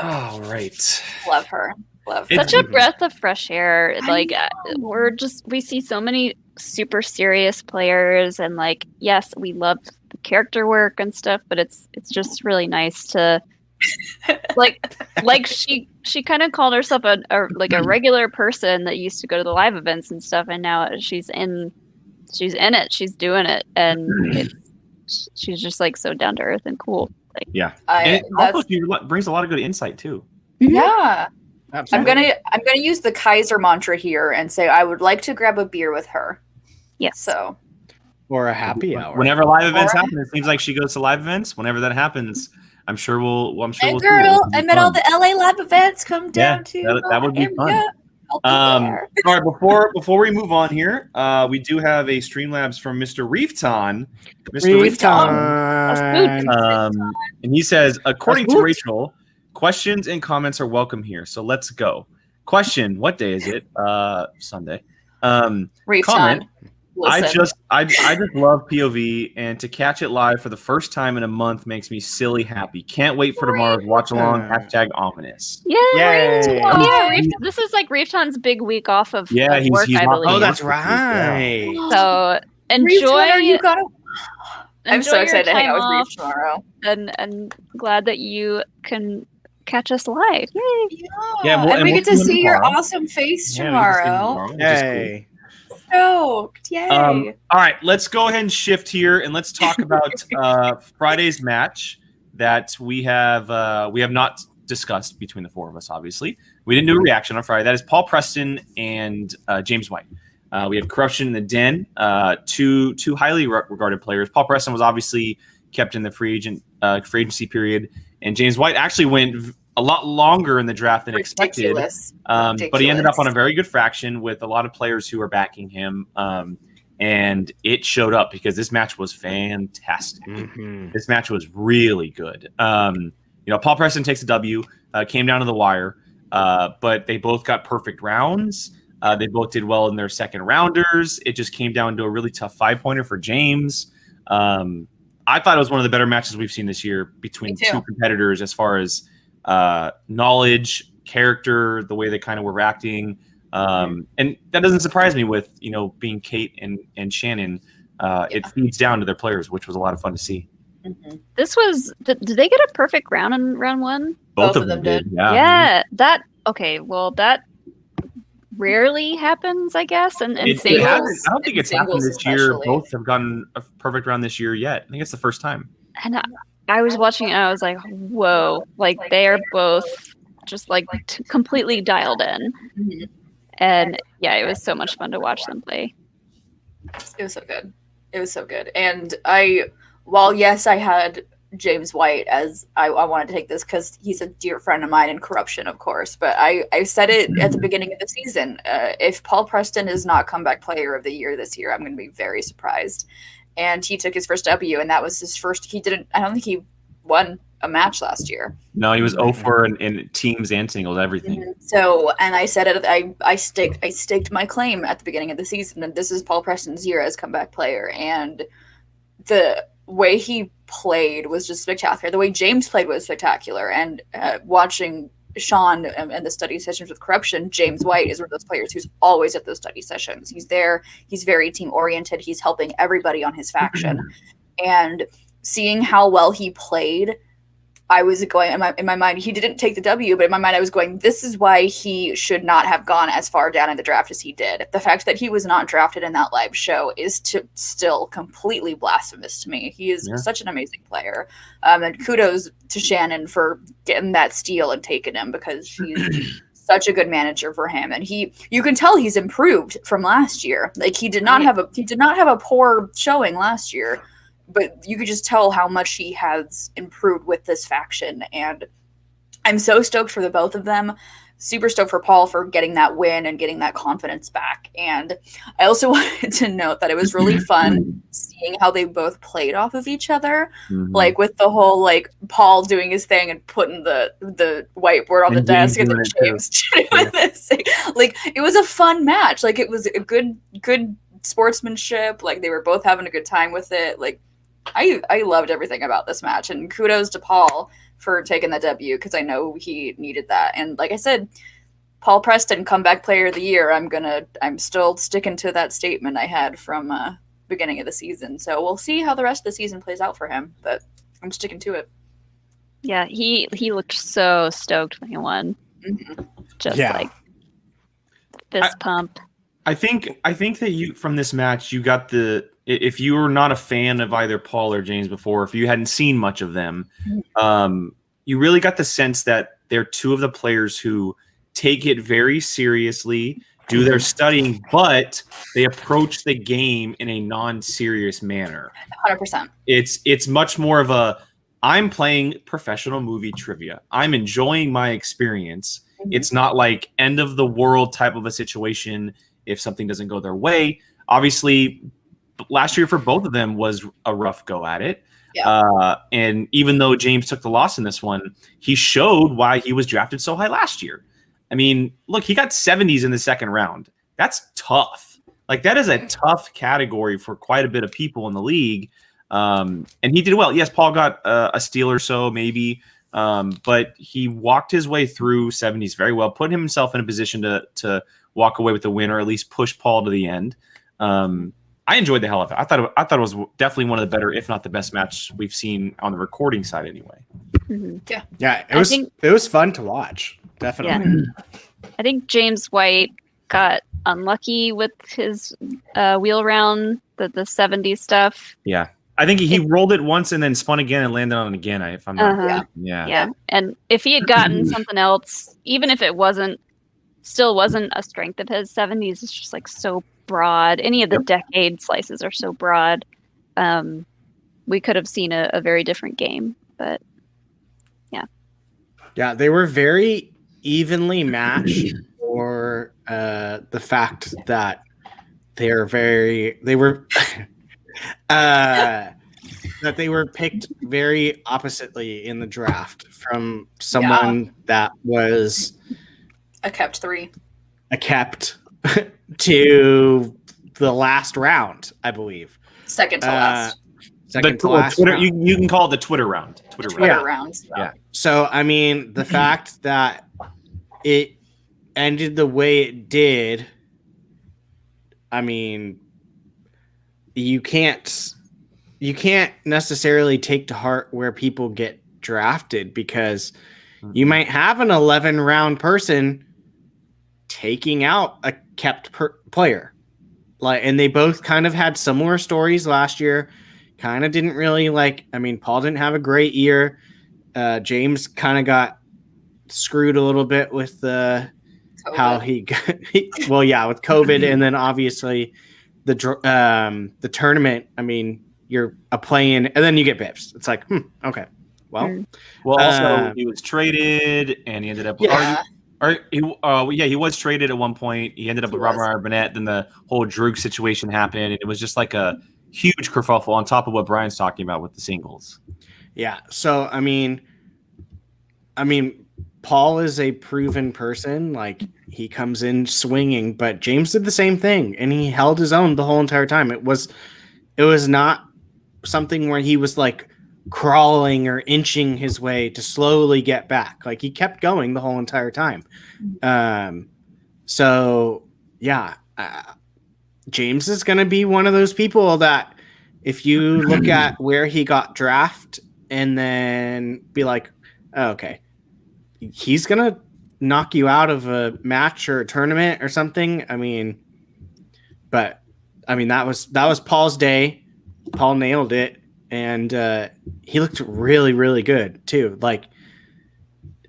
All right. Love her. Love her. It's- Such a breath of fresh air. I Like, know. we see so many super serious players, and like, yes, we love the character work and stuff, but it's just really nice to like she kind of called herself a regular person that used to go to the live events and stuff, and now she's in it, she's doing it, and she's just like so down to earth and cool. Like, Yeah. And That's, also, she brings a lot of good insight too. yeah. I'm Absolutely. gonna use the Kaiser mantra here and say I would like to grab a beer with her. yes. So Or a happy hour. Whenever live events Or- happen, it seems like she goes to live events. Whenever that happens, I'm sure we'll see it. girl, It'll be I'm at all fun. the LA live events. Come Yeah, down to that would be fun. area. I'll be there. All right, before we move on here, we do have a Streamlabs from Mr. Reefton. Mr. Reefton. And he says, according to Rachel, questions and comments are welcome here. So let's go. Question: what day is it? Sunday. Reef comment. John, listen. I just love POV, and to catch it live for the first time in a month makes me silly happy. Can't wait for tomorrow's watch along. #ominous. Yay! Yay. This is like Reefton's big week off of Yeah, of work, he's I off. believe. Oh, that's Yeah. right. So Reef John, are you enjoy. gonna? I'm so enjoy your excited to hang time out with off, Reef tomorrow. and glad that you can catch us live. Yay! Yeah, and we we'll get to see him see your tomorrow. awesome face Yeah, we can see him tomorrow. which is cool. Yay. Stoked! Yay! All right, let's go ahead and shift here, and let's talk about Friday's match that we have not discussed between the four of us. Obviously, we didn't do a reaction on Friday. That is Paul Preston and James White. We have Corruption in the Den, two highly regarded players. Paul Preston was obviously kept in the free agency period, and James White actually went a lot longer in the draft than expected. Ridiculous. But he ended up on a very good fraction with a lot of players who are backing him. And it showed up because this match was fantastic. Mhm. This match was really good. Paul Preston takes a W, came down to the wire, but they both got perfect rounds. They both did well in their second rounders. It just came down to a really tough 5-pointer for James. I thought it was one of the better matches we've seen this year between two competitors as far as knowledge, character, the way they kind of were acting. And that doesn't surprise me with, being Kate and Shannon. It feeds down to their players, which was a lot of fun to see. Mm-hmm. This was, did they get a perfect round in round one? Both of them did. Yeah. That rarely happens, I guess. And singles. I don't think it's happened this year. Both have gotten a perfect round this year yet. I think it's the first time. And I was watching it and I was like, whoa, like they are both just like completely dialed in. Mm-hmm. And yeah, it was so much fun to watch them play. It was so good. It was so good. And while yes, I had James White as I wanted to take this because he's a dear friend of mine in corruption, of course. But I said it at the beginning of the season. If Paul Preston is not comeback player of the year this year, I'm going to be very surprised. And he took his first W, and that was his first. I don't think he won a match last year. No, he was 0-4 in teams and singles, everything. Mm-hmm. So, and I said it. I staked my claim at the beginning of the season, and this is Paul Preston's year as comeback player, and the way he played was just spectacular. The way James played was spectacular, and watching Sean and the study sessions with corruption, James White is one of those players who's always at those study sessions. He's there. He's very team oriented. He's helping everybody on his faction, and seeing how well he played, I was going in my mind. He didn't take the W, but in my mind, I was going, this is why he should not have gone as far down in the draft as he did. The fact that he was not drafted in that live show is still completely blasphemous to me. He is such an amazing player. And kudos to Shannon for getting that steal and taking him, because she's such a good manager for him. And you can tell he's improved from last year. Like he did not have a poor showing last year. But you could just tell how much he has improved with this faction. And I'm so stoked for the both of them. Super stoked for Paul for getting that win and getting that confidence back. And I also wanted to note that it was really fun seeing how they both played off of each other. Mm-hmm. Like with the whole, like, Paul doing his thing and putting the whiteboard on the desk and then James doing this. Like, it was a fun match. Like, it was a good sportsmanship. Like, they were both having a good time with it. Like, I loved everything about this match, and kudos to Paul for taking the W, because I know he needed that. And like I said, Paul Preston, comeback player of the year. I'm still sticking to that statement I had from beginning of the season. So we'll see how the rest of the season plays out for him, but I'm sticking to it. Yeah, he looked so stoked when he won. Mm-hmm. Just like fist pump. I think that you, from this match, you got if you were not a fan of either Paul or James before, if you hadn't seen much of them, you really got the sense that they're two of the players who take it very seriously, do their studying, but they approach the game in a non-serious manner. 100%. It's much more of I'm playing professional movie trivia. I'm enjoying my experience. Mm-hmm. It's not like end of the world type of a situation if something doesn't go their way. Obviously, last year for both of them was a rough go at it. Yeah. And even though James took the loss in this one, he showed why he was drafted so high last year. I mean, look, he got 70s in the second round. That's tough. Like, that is a tough category for quite a bit of people in the league. And he did well. Yes, Paul got a steal or so, maybe. But he walked his way through 70s very well, put himself in a position to walk away with the win, or at least push Paul to the end. I enjoyed the hell of it. I thought it was definitely one of the better, if not the best match we've seen on the recording side anyway. Mm-hmm. Yeah. It was fun to watch. Definitely. Yeah. I think James White got unlucky with his wheel round, the 70s stuff. Yeah. I think he rolled it once and then spun again and landed on it again. If I'm not Yeah. And if he had gotten something else, even if it still wasn't a strength of his, 70s is just like so broad. Any of the decade slices are so broad. We could have seen a very different game, but yeah, they were very evenly matched for the fact that they were that they were picked very oppositely in the draft from someone that was a kept 3. A kept to the last round, I believe. Second to last. Second to Well, last. Twitter, round. you can call it the Twitter round. Twitter round. Twitter Yeah. rounds. Yeah. So, I mean, the fact that it ended the way it did, I mean, you can't necessarily take to heart where people get drafted, because you might have an 11-round person taking out a kept player. And they both kind of had similar stories last year. Kind of didn't really Paul didn't have a great year. James kind of got screwed a little bit with how he got, with COVID, and then obviously the tournament. I mean, you're a play-in, and then you get bips. It's like, okay, well. Well, also he was traded, and he ended up. Yeah. He was traded at one point. He ended up with Robert Burnett. Then the whole Droog situation happened, and it was just like a huge kerfuffle on top of what Brian's talking about with the singles. Yeah. So I mean, Paul is a proven person. Like, he comes in swinging, but James did the same thing, and he held his own the whole entire time. It was not something where he was like crawling or inching his way to slowly get back. Like, he kept going the whole entire time. James is going to be one of those people that, if you look at where he got drafted and then be like, oh, okay, he's going to knock you out of a match or a tournament or something. That was Paul's day. Paul nailed it. And he looked really, really good too. Like,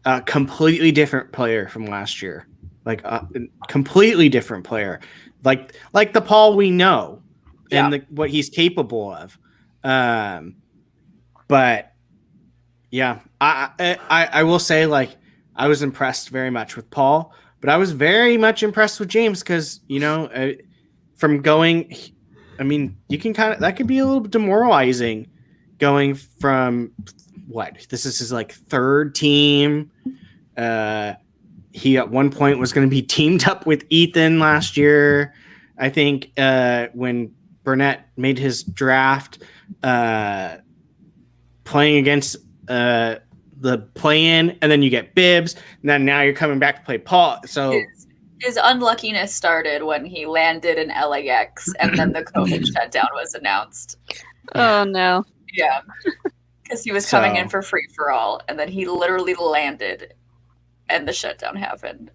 a completely different player from last year. Like, a completely different player. Like the Paul we know, and what he's capable of. But yeah, I will say, like, I was impressed very much with Paul, but I was very much impressed with James, because, from going, you can that could be a little demoralizing, going from this is his third team. He at one point was going to be teamed up with Ethan last year. I think when Burnett made his draft, playing against the play-in, and then you get Bibbs, and then now you're coming back to play Paul. So his unluckiness started when he landed in LAX, and then the COVID shutdown was announced. Oh no! Yeah, because he was coming in for free for all, and then he literally landed, and the shutdown happened.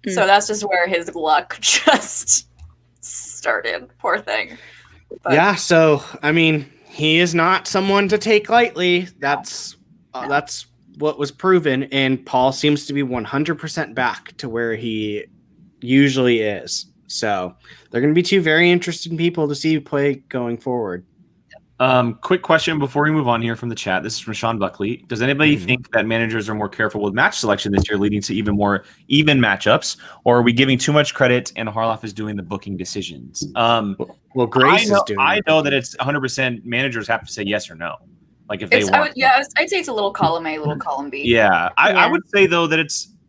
So that's just where his luck just started. Poor thing. But, yeah. So he is not someone to take lightly. That's what was proven, and Paul seems to be 100% back to where he usually is. So they're going to be two very interesting people to see play going forward. Quick question before we move on here from the chat. This is from Sean Buckley. Does anybody think that managers are more careful with match selection this year, leading to even more even matchups, or are we giving too much credit and Harloff is doing the booking decisions? Well, Grace is doing. I know that it's 100% managers have to say yes or no. Like, if they want. I'd say it's a little column A, little column B. Yeah, I would say though that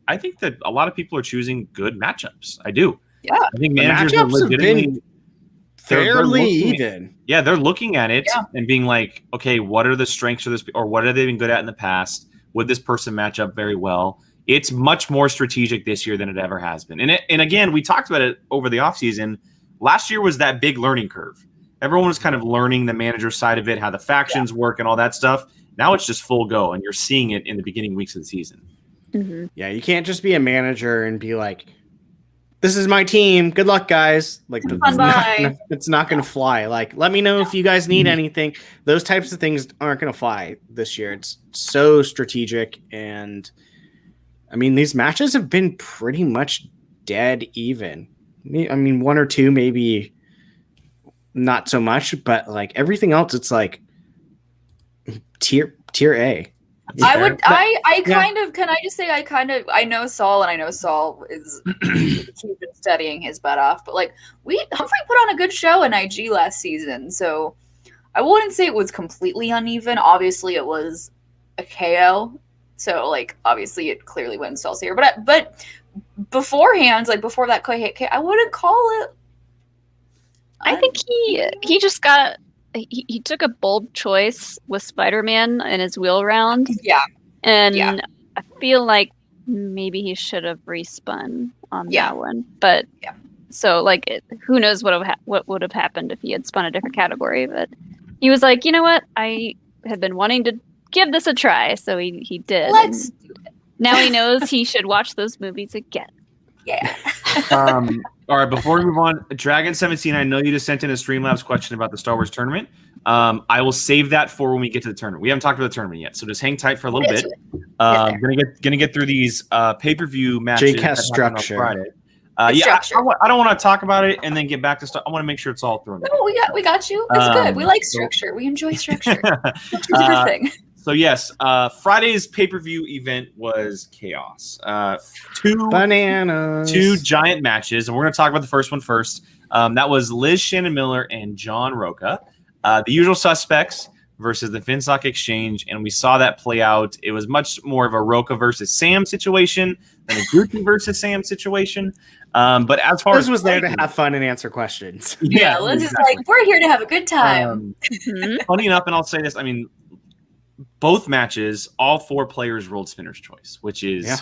I think that a lot of people are choosing good matchups. I do. Yeah, I think managers are legitimately fairly even. Yeah, they're looking at it and being like, okay, what are the strengths of this, or what have they been good at in the past? Would this person match up very well? It's much more strategic this year than it ever has been. And again, we talked about it over the offseason. Last year was that big learning curve. Everyone was kind of learning the manager side of it, how the factions work and all that stuff. Now it's just full go, and you're seeing it in the beginning weeks of the season. Mm-hmm. Yeah, you can't just be a manager and be like, this is my team. Good luck, guys. Like, it's not going to fly. Like, let me know if you guys need anything. Those types of things aren't going to fly this year. It's so strategic. And, these matches have been pretty much dead even. One or two, maybe not so much. But, everything else, it's like tier A. I know Saul, and I know Saul is he's been studying his butt off, but Humphrey put on a good show in IG last season, so I wouldn't say it was completely uneven. Obviously it was a KO, so obviously it clearly went Saul's here, but beforehand, like before that I wouldn't call it. I think he just got he took a bold choice with Spider-Man in his wheel round. Yeah. And Yeah. I feel like maybe he should have respun on Yeah. that one. But Yeah. so like who knows what would have happened if he had spun a different category, but he was like, you know what? I have been wanting to give this a try, so he did. Let's do it. Now he knows he should watch those movies again. Yeah. All right, before we move on, Dragon17, I know you just sent in a Streamlabs question about the Star Wars tournament. I will save that for when we get to the tournament. We haven't talked about the tournament yet, so just hang tight for a little bit. Gonna get through these pay-per-view matches. Jake has structure. Friday. Structure. I don't want to talk about it and then get back to stuff. I want to make sure it's all thrown. No, we got you. It's good. We like structure. We enjoy structure. Structure's a good thing. So yes, Friday's pay-per-view event was chaos. Two giant matches, and we're going to talk about the first one first. That was Liz Shannon Miller and John Roca, the usual suspects versus the Finstock Exchange, and we saw that play out. It was much more of a Roca versus Sam situation than a Gucci versus Sam situation. But as far Liz as was there to have fun and answer questions. Yeah, Liz is like, we're here to have a good time. Funny enough, and I'll say this, I mean, both matches, all four players rolled spinner's choice, which is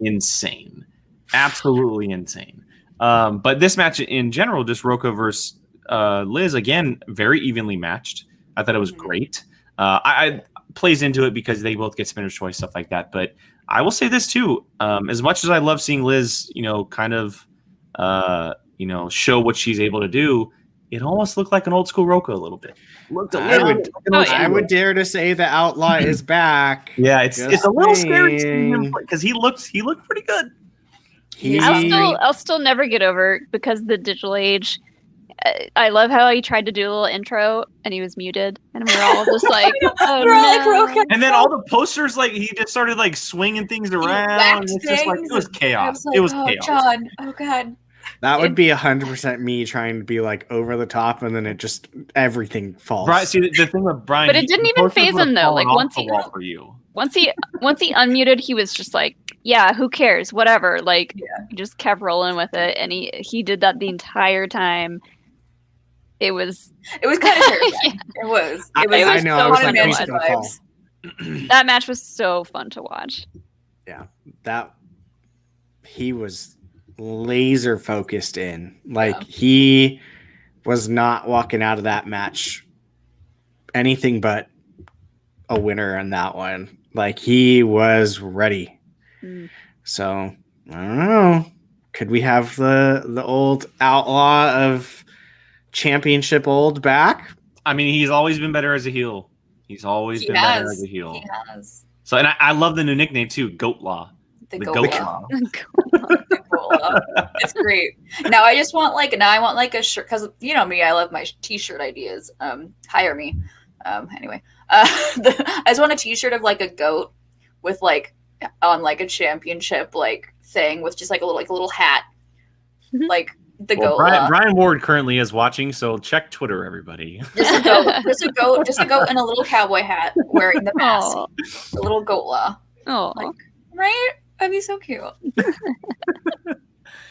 insane. Absolutely insane. But this match in general, just Roca versus Liz, again, very evenly matched. I thought it was great. I plays into it because they both get spinner's choice, stuff like that. But I will say this too. As much as I love seeing Liz, kind of, show what she's able to do, it almost looked like an old school Roca a little bit. I would dare to say the Outlaw is back. Yeah, it's a little scary to see him because he looked pretty good. I'll still never get over it because the digital age. I love how he tried to do a little intro and he was muted, and we're all just like, "Oh no!" And then all the posters, like he just started like swinging things around. It's just like it was chaos. Like, it was chaos. John, oh god. That would be 100% me trying to be like over the top, and then it just everything falls. Brian, see the thing with Brian, but it didn't even phase him though. Like once he unmuted, he was just like, "Yeah, who cares? Whatever." Like he just kept rolling with it, and he did that the entire time. It was kind of terrifying. It was. I know. I was like, he's gonna fall. That match was so fun to watch. Yeah, that he was laser focused in. Like he was not walking out of that match anything but a winner on that one. Like he was ready. So I don't know. Could we have the old Outlaw of Championship old back? I mean, he's always been better as a heel. He's always been better as a heel. He has. So, and I love the new nickname too, Goat Law. The Goat Law. It's great. Now I want like a shirt because you know me, I love my t-shirt ideas. Hire me. Anyway, I just want a t-shirt of like a goat with like on like a championship like thing with just like a little hat, like the goat. Brian Ward currently is watching, so check Twitter, everybody. Just a goat in a little cowboy hat wearing the mask. A little Goat Law. Oh, like, right? That'd be so cute.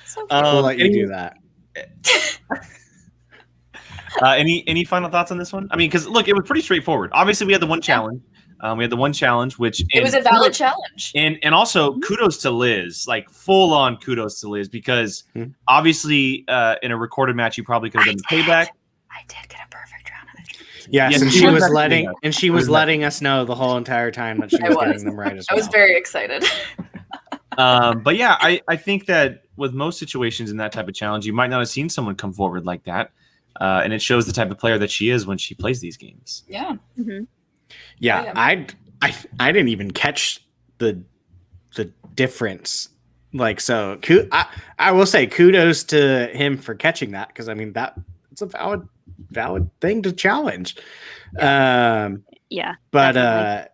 So cute. We'll let you do that. Any final thoughts on this one? I mean, because look, it was pretty straightforward. Obviously, we had the one challenge. Which it was a valid challenge. And also kudos to Liz, like full on kudos to Liz, because obviously in a recorded match you probably could have done the payback. I did get a perfect round of it. Yes, and she was letting us know the whole entire time that she was getting them right as well. I was very excited. But yeah, I think that with most situations in that type of challenge, you might not have seen someone come forward like that. And it shows the type of player that she is when she plays these games. Yeah. Mm-hmm. Yeah, I didn't even catch the difference. Like, so I will say kudos to him for catching that, because I mean it's a valid thing to challenge. Yeah, but definitely.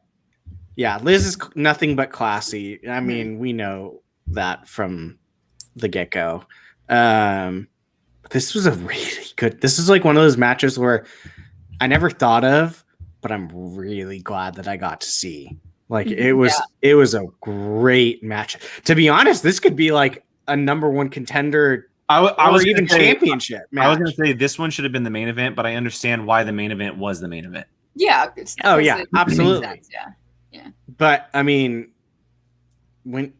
yeah, Liz is nothing but classy. I mean, we know that from the get-go. This was a really good. This is like one of those matches where I never thought of, but I'm really glad that I got to see. Like it was a great match. To be honest, this could be like a number one contender I was or even gonna say- championship match. I was going to say this one should have been the main event, but I understand why the main event was the main event. Yeah. Oh, yeah, absolutely. Makes sense, yeah. But I mean, when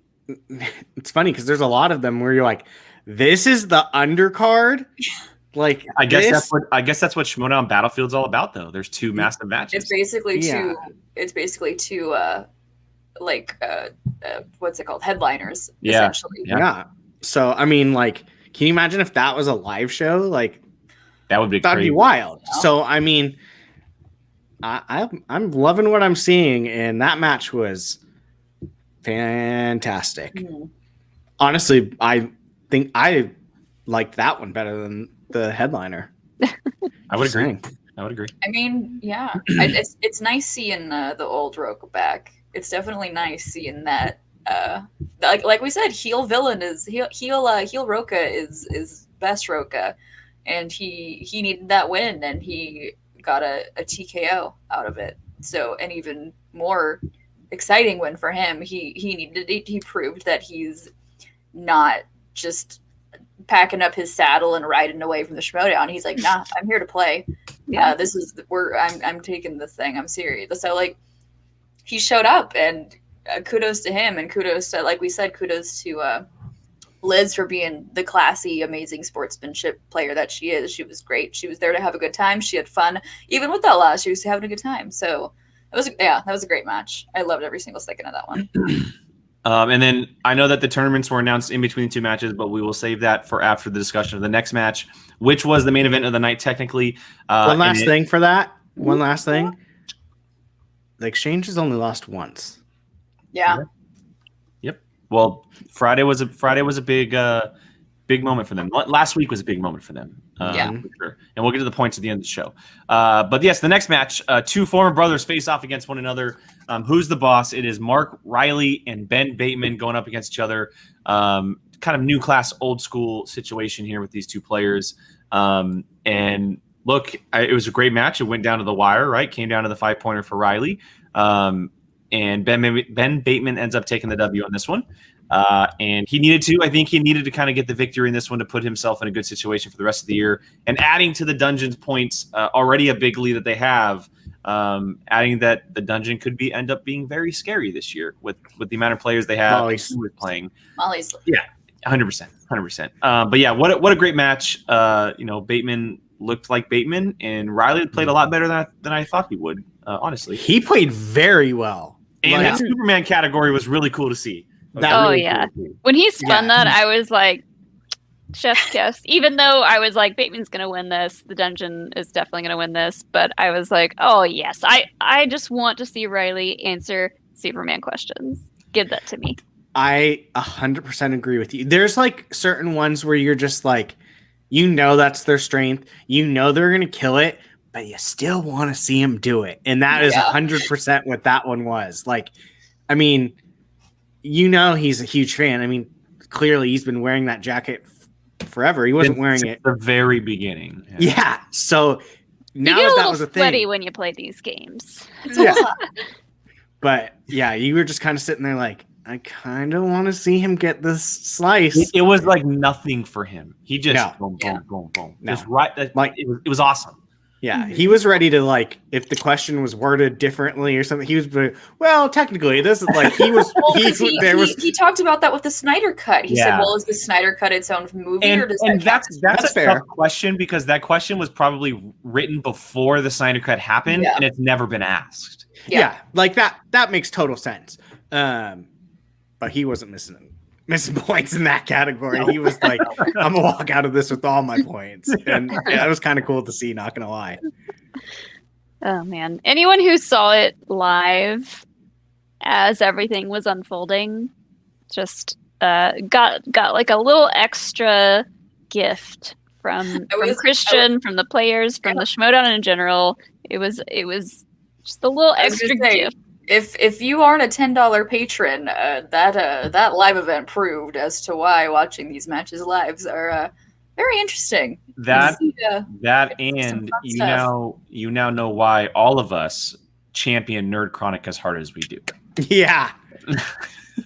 it's funny because there's a lot of them where you're like, this is the undercard. Like, I guess that's what Schmoedown Battlefield's all about, though. There's two massive matches. It's basically Yeah. two what's it called? Headliners, Yeah. essentially. Yeah. So I mean, like, can you imagine if that was a live show? Like, That would be that'd crazy. be wild. Yeah. So I mean, I'm loving what I'm seeing, and that match was fantastic. Mhm. Honestly, I think I liked that one better than the headliner. I would agree. Saying. I would agree. I mean, yeah, it's nice seeing the old Roka back. It's definitely nice seeing that. Like we said, heel villain is heel Roka is best Roka, and he needed that win, and he got a TKO out of it. So an even more exciting win for him. He proved that he's not just packing up his saddle and riding away from the Schmoedown. He's like, nah, I'm here to play. Yeah. I'm taking this thing. I'm serious. So like, he showed up, and kudos to him, and kudos to, like we said, kudos to Liz for being the classy, amazing sportsmanship player that she is. She was great. She was there to have a good time. She had fun, even with that loss. She was having a good time. So that was a great match. I loved every single second of that one. And then I know that the tournaments were announced in between the two matches, but we will save that for after the discussion of the next match, which was the main event of the night, technically. One last thing for that. One last thing. The Exchange has only lost once. Yeah. Yep. Well, Friday was a big moment for them. Last week was a big moment for them. Yeah. For sure. And we'll get to the points at the end of the show. But yes, the next match, two former brothers face off against one another. Who's the boss? It is Mark Riley and Ben Bateman going up against each other. Kind of new class, old school situation here with these two players. And look, it was a great match. It went down to the wire, right? Came down to the 5-pointer for Riley. And Ben Bateman ends up taking the W on this one. And he needed to. I think he needed to kind of get the victory in this one to put himself in a good situation for the rest of the year. And adding to the dungeon's points, already a big lead that they have, adding that the dungeon could end up being very scary this year with the amount of players they have who are playing. Molly's. Yeah, 100%. But yeah, what a great match. Bateman looked like Bateman, and Riley played a lot better than I thought he would. Honestly, He played very well. and Like- that Superman category was really cool to see. That Oh, yeah. When he spun Yeah. that, I was like, chef's kiss. Even though I was like, Bateman's going to win this. The dungeon is definitely going to win this. But I was like, oh, yes. I just want to see Riley answer Superman questions. Give that to me. I 100% agree with you. There's like certain ones where you're just like, that's their strength. They're going to kill it, but you still want to see him do it. And that is 100% what that one was. Like, I mean, he's a huge fan. I mean, clearly he's been wearing that jacket forever. He wasn't wearing it at the very beginning. Yeah. So now you get a that little was a sweaty thing. when you play these games. Yeah. But yeah, you were just kind of sitting there like, I kind of want to see him get this slice. It was like nothing for him. He just boom. No. Just right. Like it was awesome. Yeah, he was ready to, like, if the question was worded differently or something, he was, well, technically, this is like, he was, he talked about that with the Snyder Cut. He said, Yeah. well, is the Snyder Cut its own movie, or does And that that's a fair. tough question, because that question was probably written before the Snyder Cut happened, Yeah. and it's never been asked. yeah, like that makes total sense. But he wasn't missing points in that category. He was like, I'm gonna walk out of this with all my points. And that was kind of cool to see, not gonna lie. Oh man. Anyone who saw it live as everything was unfolding just got like a little extra gift from Christian, from the players, from the Schmoedown in general. It was just a little extra gift. If you aren't a $10 patron, that live event proved as to why watching these matches lives are very interesting. And some fun stuff. you now know why all of us champion Nerd Chronic as hard as we do. Yeah.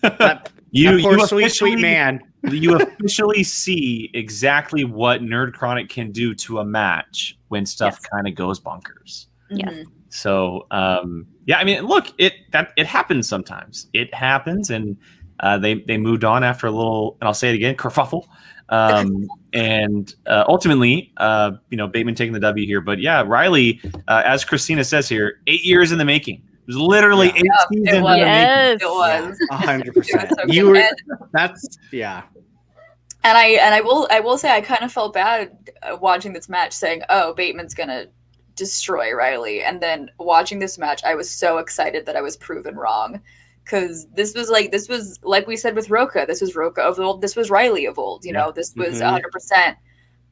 That You poor you sweet officially- man. you officially see exactly what Nerd Chronic can do to a match when stuff kind of goes bonkers. Yes. So, yeah, I mean, look, it happens sometimes. It happens, and they moved on after a little, and I'll say it again, kerfuffle. And ultimately, Bateman taking the W here. But yeah, Riley, as Christina says here, 8 years in the making. It was literally 8 seasons in the making. Yes. It was 100%. You were. That's yeah. And I will say I kind of felt bad watching this match, saying, "Oh, Bateman's gonna destroy Riley," and then watching this match, I was so excited that I was proven wrong, because this was like we said with Roka. This was Roka of old. This was Riley of old. You know, this was 100%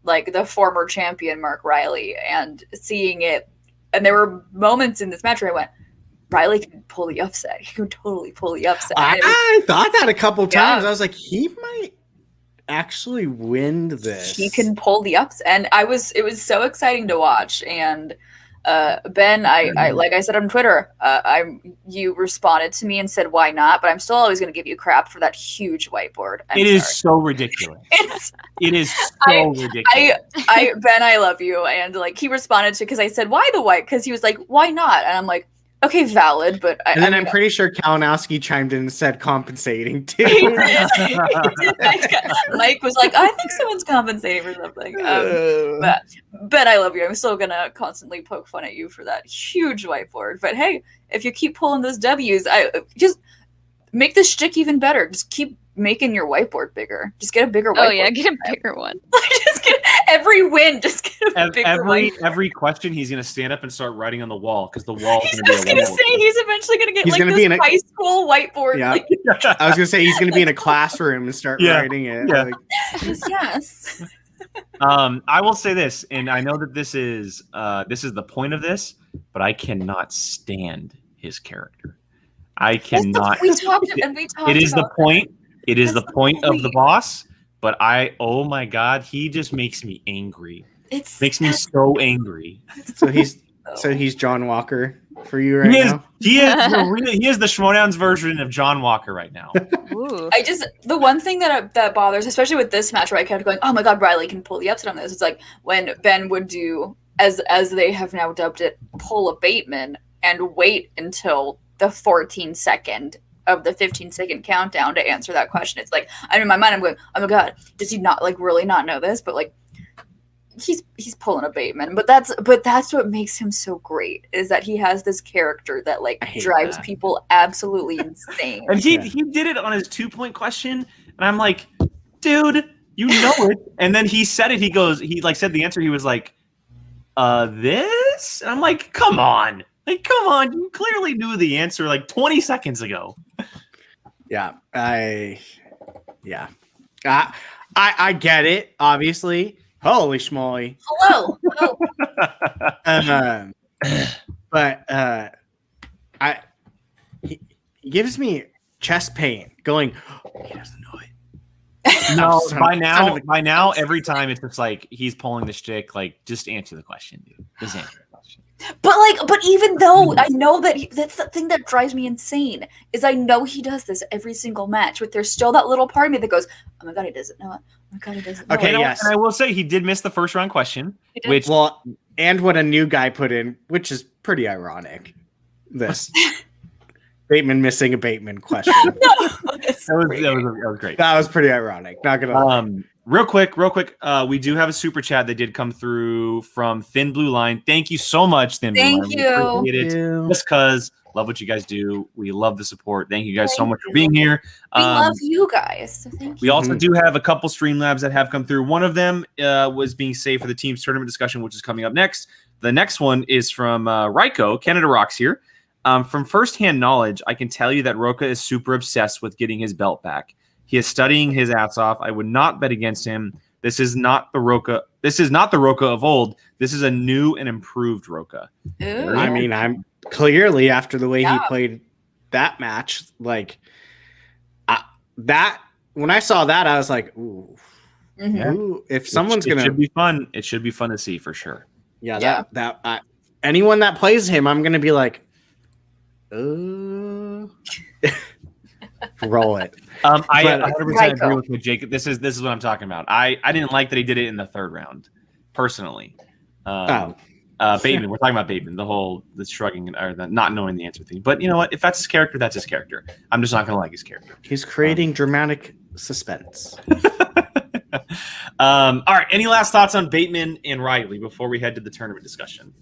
like the former champion Mark Riley, and seeing it. And there were moments in this match where I went, Riley can pull the upset. He can totally pull the upset. I thought that a couple times. I was like, he might actually win this. He can pull the ups, and it was so exciting to watch. And Ben, I like I said on Twitter, you responded to me and said why not, but I'm still always going to give you crap for that huge whiteboard. It is so ridiculous. It is so ridiculous. Ben, I love you. And like he responded to, because I said why the white, because he was like why not, and I'm like, okay, valid, but I'm pretty sure Kalinowski chimed in and said compensating too. Mike was like, I think someone's compensating for something. But I love you. I'm still gonna constantly poke fun at you for that huge whiteboard. But hey, if you keep pulling those W's, I just make the shtick even better. Just keep making your whiteboard bigger. Just get a bigger whiteboard. Oh yeah, get a bigger one. Just get every win. Just get a bigger whiteboard. Every question, he's gonna stand up and start writing on the wall, because the wall is He's gonna be a gonna say he's eventually gonna get this high school whiteboard. Yeah. Like, I was gonna say he's gonna be in a classroom and start writing it. Yeah. Like, yes. I will say this, and I know that this is the point of this, but I cannot stand his character. I cannot. We talked. It is the point. It is the point of the boss, but oh my god, he just makes me angry. Makes me so angry. So he's John Walker for you right now. He is the Schmoedown's version of John Walker right now. Ooh. The one thing that bothers, especially with this match, where I kept going, oh my god, Riley can pull the upset on this. It's like when Ben would do, as they have now dubbed it, pull a Bateman and wait until the 14-second of the 15-second countdown to answer that question. It's like, I'm in my mind, I'm going, oh my god, does he not like really not know this? But like, he's pulling a Bateman. But that's what makes him so great, is that he has this character that like drives people absolutely insane. And he did it on his 2-point question, and I'm like, dude, you know it. And then he said it. He said the answer. He was like, this? And I'm like, come on. Like, come on, you clearly knew the answer like 20 seconds ago. Yeah, I get it, obviously. Holy schmoly. Hello. But he gives me chest pain going, oh, he doesn't know it. No, by now, every time it's just like he's pulling the shtick, like, just answer the question, dude. Just answer the question. But even though I know that's the thing that drives me insane, is I know he does this every single match, but there's still that little part of me that goes, oh my god, he doesn't know it. Oh my god, he doesn't know it. Okay, yes. And I will say he did miss the first round question, and what a new guy put in, which is pretty ironic. This Bateman missing a Bateman question. that was great. That was pretty ironic. Not gonna lie. Real quick. We do have a super chat that did come through from Thin Blue Line. Thank you so much, Thin Blue Line. Thank you. We appreciate it. Just because love what you guys do. We love the support. Thank you guys so much for being here. We love you guys. So thank you. We also do have a couple Streamlabs that have come through. One of them was being saved for the team's tournament discussion, which is coming up next. The next one is from Raiko, Canada Rocks here. From firsthand knowledge, I can tell you that Roka is super obsessed with getting his belt back. He is studying his ass off. I would not bet against him. This is not the Roka. This is not the Roka of old. This is a new and improved Roka. Ooh. I mean, I'm clearly, after the way he played that match, like that. When I saw that, I was like, ooh. Mm-hmm. Ooh, if someone's gonna, it should be fun. It should be fun to see for sure. Yeah. Anyone that plays him, I'm gonna be like, Roll it. I But- 100% agree Raiko. with you, Jake. This is what I'm talking about. I didn't like that he did it in the third round, personally. Bateman. We're talking about Bateman. The shrugging or the not knowing the answer thing. But you know what? If that's his character, that's his character. I'm just not going to like his character. He's creating dramatic suspense. All right. Any last thoughts on Bateman and Riley before we head to the tournament discussion?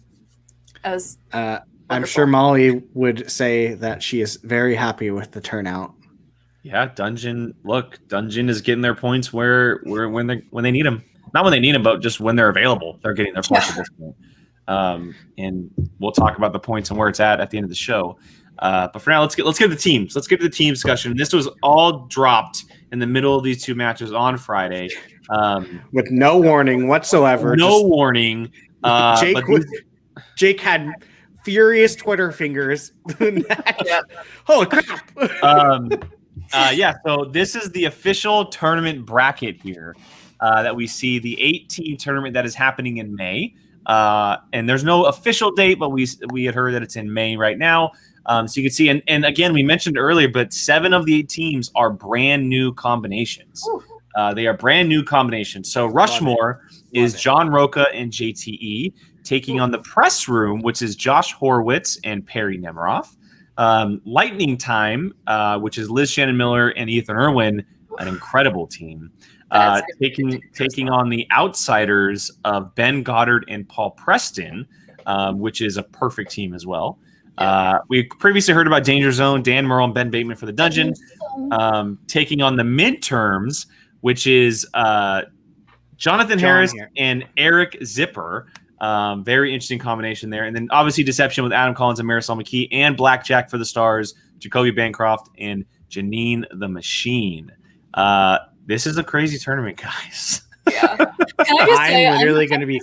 As I'm Wonderful. sure Molly would say that she is very happy with the turnout. Yeah, Dungeon. Look, Dungeon is getting their points when they need them. Not when they need them, but just when they're available, they're getting their points at this point. And we'll talk about the points and where it's at the end of the show. But for now, let's get to the teams. Let's get to the team discussion. This was all dropped in the middle of these two matches on Friday, With no warning whatsoever. no warning. Jake had furious Twitter fingers. Yep. Holy crap. So this is the official tournament bracket here that we see, the 8-team tournament that is happening in May. And there's no official date, but we had heard that it's in May right now. So you can see, and again, we mentioned earlier, but 7 of the 8 teams are brand new combinations. They are brand new combinations. So Rushmore is John Roca and JTE taking on the Press Room, which is Josh Horowitz and Perry Nemiroff. Lightning Time, which is Liz Shannon Miller and Ethan Irwin, an incredible team. Taking on the Outsiders of Ben Goddard and Paul Preston, which is a perfect team as well. We previously heard about Danger Zone, Dan Merle and Ben Bateman for the Dungeon. Taking on the Midterms, which is Jonathan Harris and Eric Zipper. Very interesting combination there. And then obviously Deception with Adam Collins and Marisol McKee, and Blackjack for the Stars, Jacoby Bancroft and Janine the Machine. This is a crazy tournament, guys. Yeah. Can I just say, I'm literally going to be.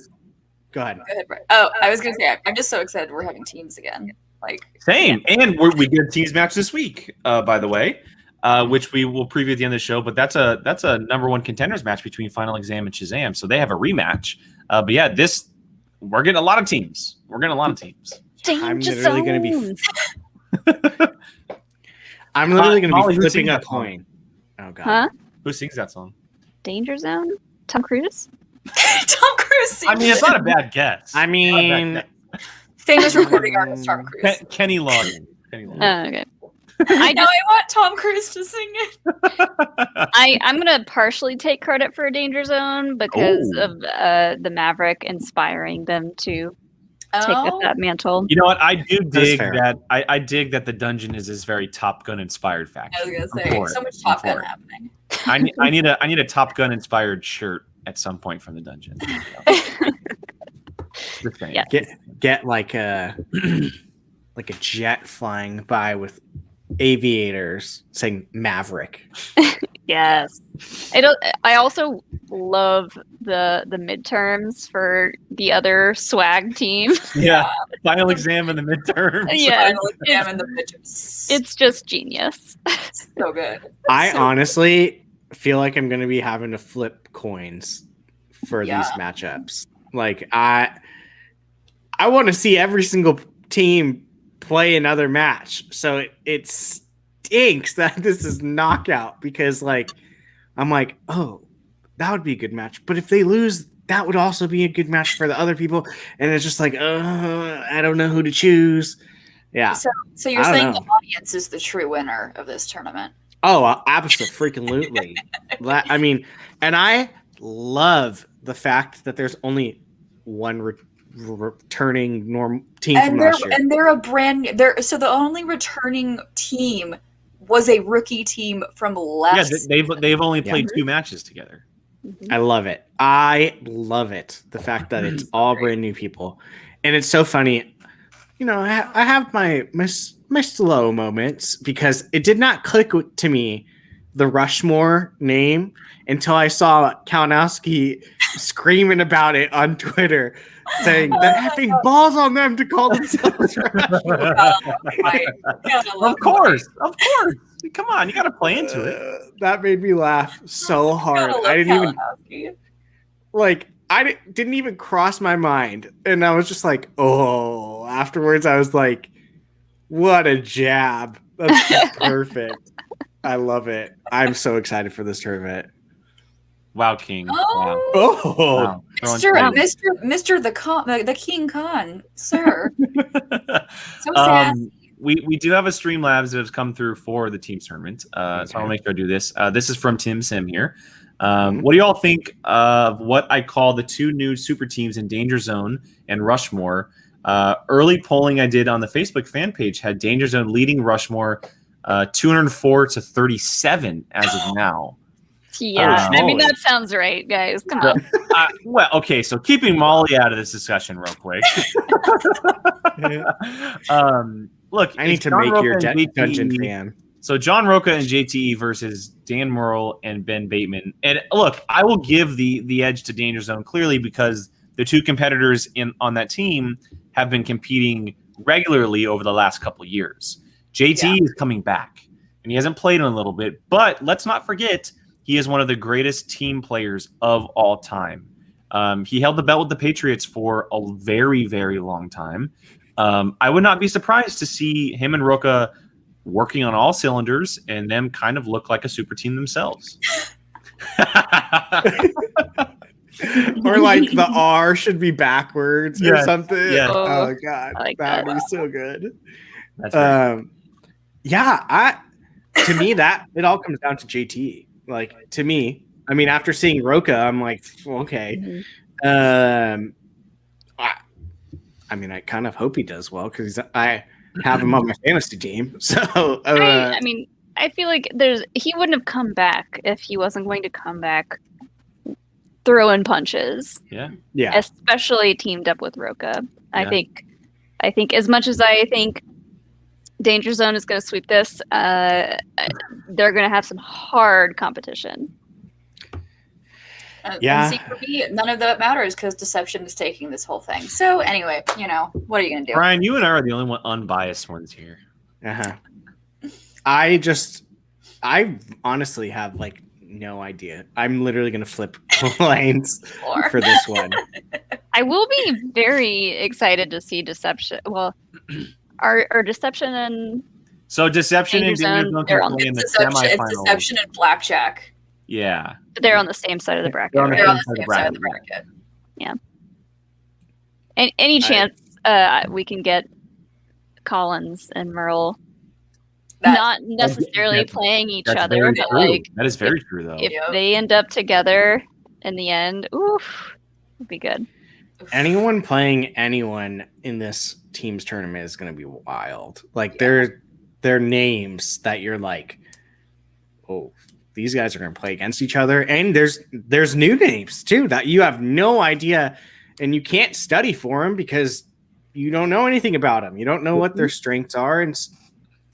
Go ahead. Go ahead, Brett. Oh, I was going to say, I'm just so excited we're having teams again. Like, Same. And we did a teams match this week, by the way, which we will preview at the end of the show. But that's a number 1 contenders match between Final Exam and Shazam. So they have a rematch. But yeah, we're getting a lot of teams. I'm literally going to be. I'm literally going to Molly, be who flipping sings a that song? coin. Oh god. Huh? Who sings that song? Danger Zone? Tom Cruise? Tom Cruise. I mean, it's not a bad guess. I mean, famous recording artist Tom Cruise. Kenny Loggins. Oh, okay. I know. I want Tom Cruise to sing it. I'm gonna partially take credit for Danger Zone because Oh. of the Maverick inspiring them to take up that mantle. You know what? I do dig fair. that. I dig that the dungeon is this very Top Gun inspired faction. I was gonna I'm say for so it. much Top I'm Gun for it. happening. I need a Top Gun inspired shirt at some point from the dungeon. Just saying. Yeah. get like a like a jet flying by with aviators saying Maverick. Yes. I also love the midterms for the other swag team. Yeah. Final exam in the midterm. Yeah. Final Exam and the bitches. It's just genius. so good. I So- honestly feel like I'm going to be having to flip coins for Yeah. these matchups. Like I want to see every single team play another match. So it stinks that this is knockout because like I'm like, oh, that would be a good match. But if they lose, that would also be a good match for the other people. And it's just like, I don't know who to choose. Yeah. So you're I don't saying know. the audience is the true winner of this tournament? Oh, absolutely. I mean, and I love the fact that there's only one returning team from last year. And they're a brand. So the only returning team was a rookie team from last. Yeah, they've only played 2 matches together. I love it. The fact that it's all brand new people, and it's so funny. You know, I have my slow moments because it did not click to me the Rushmore name until I saw Kalinowski screaming about it on Twitter, saying they're having balls on them to call themselves Rushmore. Of course. Come on, you got to play into it. That made me laugh so hard. I didn't even cross my mind, and I was just like, oh. Afterwards, I was like, what a jab. That's just perfect. I love it. I'm so excited for this tournament. Wow, King. Oh. Wow. Mr. The King Khan, sir. So sad. We do have a Streamlabs that has come through for the team's tournament. So I'll make sure I do this. This is from Tim Sim here. What do y'all think of what I call the two new super teams in Danger Zone and Rushmore? Early polling I did on the Facebook fan page had Danger Zone leading Rushmore 204 to 37 as of now. Yeah, I mean, that sounds right, guys. Come on. Well, okay, so keeping Molly out of this discussion real quick. Look, I need to make your Dungeon fan. So John Roca and JTE versus Dan Murrell and Ben Bateman. And look, I will give the edge to Danger Zone clearly because the two competitors on that team have been competing regularly over the last couple of years. JTE is coming back, and he hasn't played in a little bit. But let's not forget, he is one of the greatest team players of all time. He held the belt with the Patriots for a very, very long time. I would not be surprised to see him and Roca working on all cylinders and them kind of look like a super team themselves. Or like the R should be backwards or something. Yeah. Oh God, like that that. is so good. That's right. To me that it all comes down to JT. Like to me, I mean, after seeing Roca, I'm like, okay. I mean, I kind of hope he does well because I have him on my fantasy team. So I mean, I feel like he wouldn't have come back if he wasn't going to come back throwing punches. Yeah. Especially teamed up with Roca. I think as much as I think Danger Zone is going to sweep this, they're going to have some hard competition. And see, for me, none of that matters because Deception is taking this whole thing. So anyway, what are you going to do? Brian, you and I are the only unbiased ones here. I honestly have like no idea. I'm literally going to flip lanes for this one. I will be very excited to see Deception. Well, are Deception and Deception and Danger Zone can play in the semifinals. It's Deception and Blackjack. Yeah. But they're on the same side of the bracket. They're on the same side of the bracket. Yeah. And any chance we can get Collins and Merle not necessarily playing each other, but like that is very true though. If they end up together in the end, it'd be good. Anyone playing anyone in this team's tournament is going to be wild. Like they're names that you're like, oh, these guys are going to play against each other. And there's new names too that you have no idea, and you can't study for them because you don't know anything about them. You don't know what their strengths are and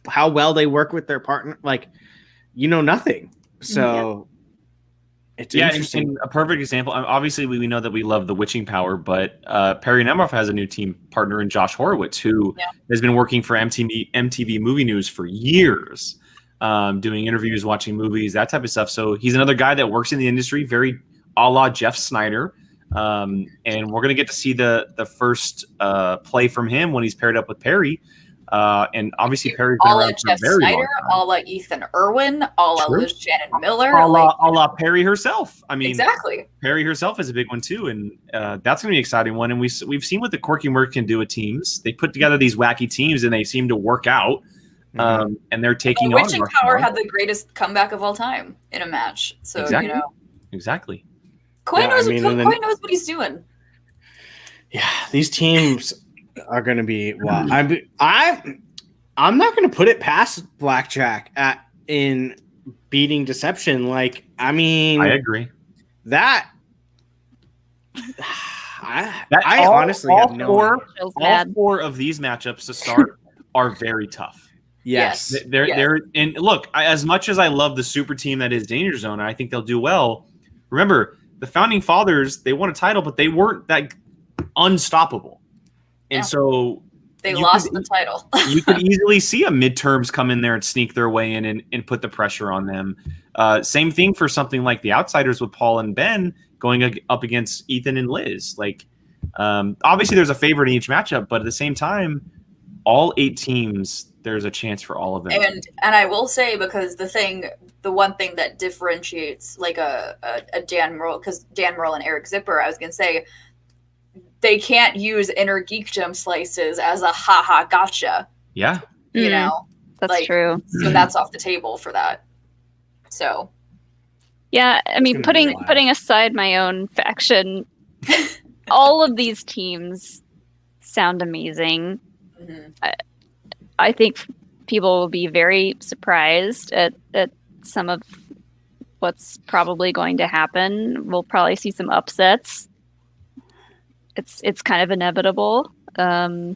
how well they work with their partner. Like, nothing. So it's interesting. And a perfect example. Obviously, we know that we love the witching power, but Perry Nemiroff has a new team partner in Josh Horowitz, who has been working for MTV Movie News for years. Doing interviews, watching movies, that type of stuff. So he's another guy that works in the industry, very a la Jeff Snyder. And we're going to get to see the first play from him when he's paired up with Perry. And obviously Perry's been around for a very long time. A la Ethan Irwin, a la Liz Shannon Miller. A la Perry herself. I mean, exactly. Perry herself is a big one too. And that's going to be an exciting one. And we've seen what the Quirky Merc can do with teams. They put together these wacky teams and they seem to work out. And they're taking on. Witching Power had the greatest comeback of all time in a match. So exactly. Coy knows what he's doing. Yeah, these teams are going to be. Well, I'm not going to put it past Blackjack in beating Deception. Like, I mean, I agree. I honestly have no. All four of these matchups to start are very tough. Yes. They're and look, as much as I love the super team that is Danger Zone, and I think they'll do well. Remember, the founding fathers, they won a title, but they weren't that unstoppable. And so they lost the title. You could easily see a midterms come in there and sneak their way in and put the pressure on them. Same thing for something like the Outsiders with Paul and Ben going up against Ethan and Liz. Like, obviously there's a favorite in each matchup, but at the same time, all 8 teams, there's a chance for all of them. And I will say, because the one thing that differentiates like a Dan Merle, because Dan Merle and Eric Zipper, I was gonna say, they can't use inner geekdom slices as a haha gotcha. Yeah. You know? That's true. So that's off the table for that. So yeah, I mean, putting aside my own faction, all of these teams sound amazing. I think people will be very surprised at some of what's probably going to happen. We'll probably see some upsets. It's kind of inevitable. I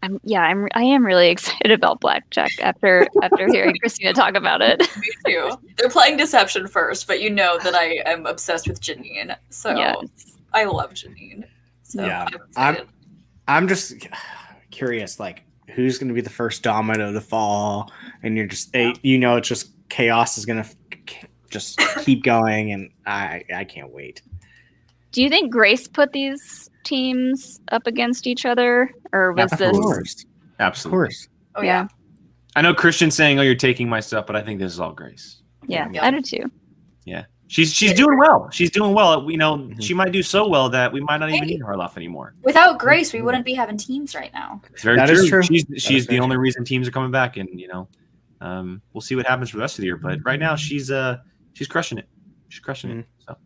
am really excited about Blackjack after hearing Christina talk about it. Me too. They're playing Deception first, but you know that I am obsessed with Janine. So yes. I love Janine. So yeah, I'm just curious, like, who's going to be the first domino to fall, and you're just it's just chaos is going to just keep going, and I can't wait. Do you think Grace put these teams up against each other, or was this? Of course. Absolutely. Of course. Oh yeah. I know Christian's saying, "Oh, you're taking my stuff," but I think this is all Grace. Yeah. I do too. Yeah, she's doing well. She's doing well. She might do so well that we might not even need Harloff anymore. Without Grace, we wouldn't be having teams right now. It's very true. She's the only reason teams are coming back, and we'll see what happens for the rest of the year. But right now, she's crushing it. She's crushing it. So.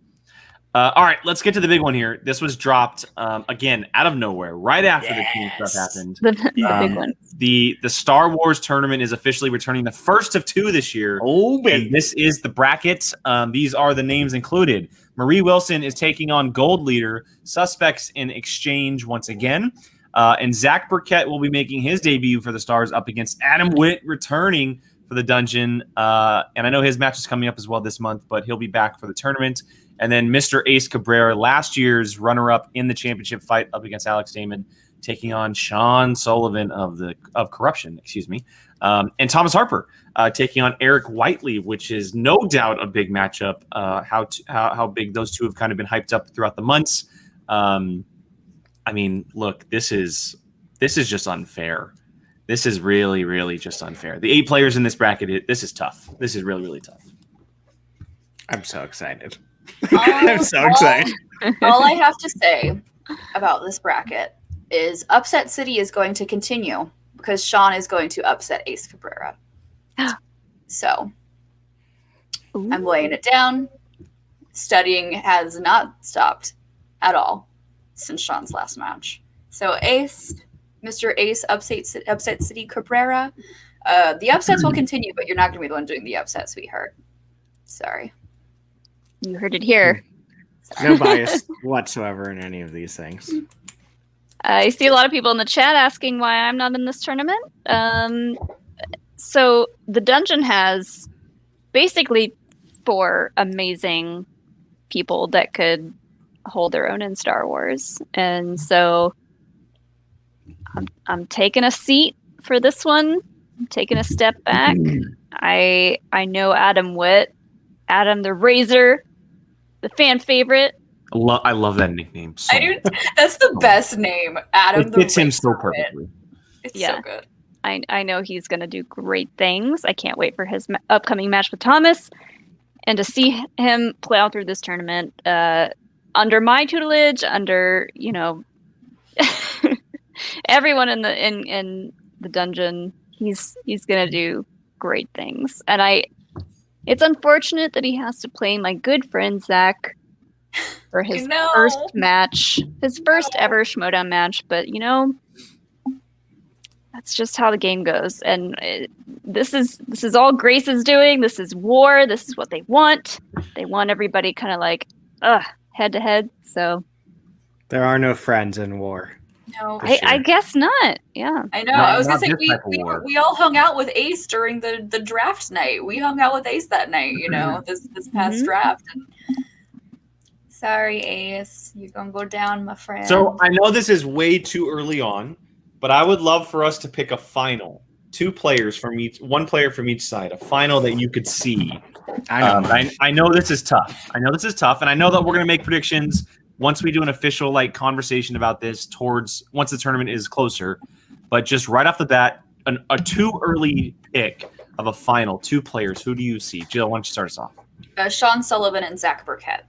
All right, let's get to the big one here. This was dropped again out of nowhere, right after the team stuff happened. The big one. The Star Wars tournament is officially returning, the first of 2 this year. Oh, baby. And this is the bracket. These are the names included. Marie Wilson is taking on Gold Leader. Suspects in exchange once again. And Zach Burkett will be making his debut for the Stars up against Adam Witt, returning for the dungeon. And I know his match is coming up as well this month, but he'll be back for the tournament. And then Mr. Ace Cabrera, last year's runner-up in the championship fight up against Alex Damon, taking on Sean Sullivan of Corruption, and Thomas Harper taking on Eric Whiteley, which is no doubt a big matchup. How big those two have kind of been hyped up throughout the months. I mean, look, this is just unfair. This is really, really just unfair. The 8 players in this bracket, this is tough. This is really, really tough. I'm so excited. I'm so excited. All I have to say about this bracket is Upset City is going to continue because Sean is going to upset Ace Cabrera. So I'm laying it down. Studying has not stopped at all since Sean's last match. So Ace, Mr. Ace, Upset City Cabrera. The upsets will continue, but you're not going to be the one doing the upset, sweetheart. Sorry. You heard it here. No bias whatsoever in any of these things. I see a lot of people in the chat asking why I'm not in this tournament. So the dungeon has basically 4 amazing people that could hold their own in Star Wars. And so I'm taking a seat for this one. I'm taking a step back. I know Adam Witt, Adam the Razor, the fan favorite. I love that nickname. So I do. That's the best name, Adam. It fits him so perfectly. It's so good. I know he's going to do great things. I can't wait for his upcoming match with Thomas, and to see him play out through this tournament under my tutelage, under everyone in the dungeon. He's going to do great things, and it's unfortunate that he has to play my good friend Zach for his first match, his first ever Schmoedown match. But that's just how the game goes. And this is all Grace is doing. This is war. This is what they want. They want everybody kind of like head to head. So there are no friends in war. No, I guess not. Yeah, I know. I was gonna say we all hung out with Ace during the draft night. We hung out with Ace that night. This past draft. And sorry, Ace, you're gonna go down, my friend. So I know this is way too early on, but I would love for us to pick a final. 2 players from each, 1 player from each side. A final that you could see. I know this is tough. And I know that we're gonna make predictions once we do an official conversation about this once the tournament is closer. But just right off the bat, a too early pick of a final, 2 players. Who do you see? Jill, why don't you start us off? Sean Sullivan and Zach Burkett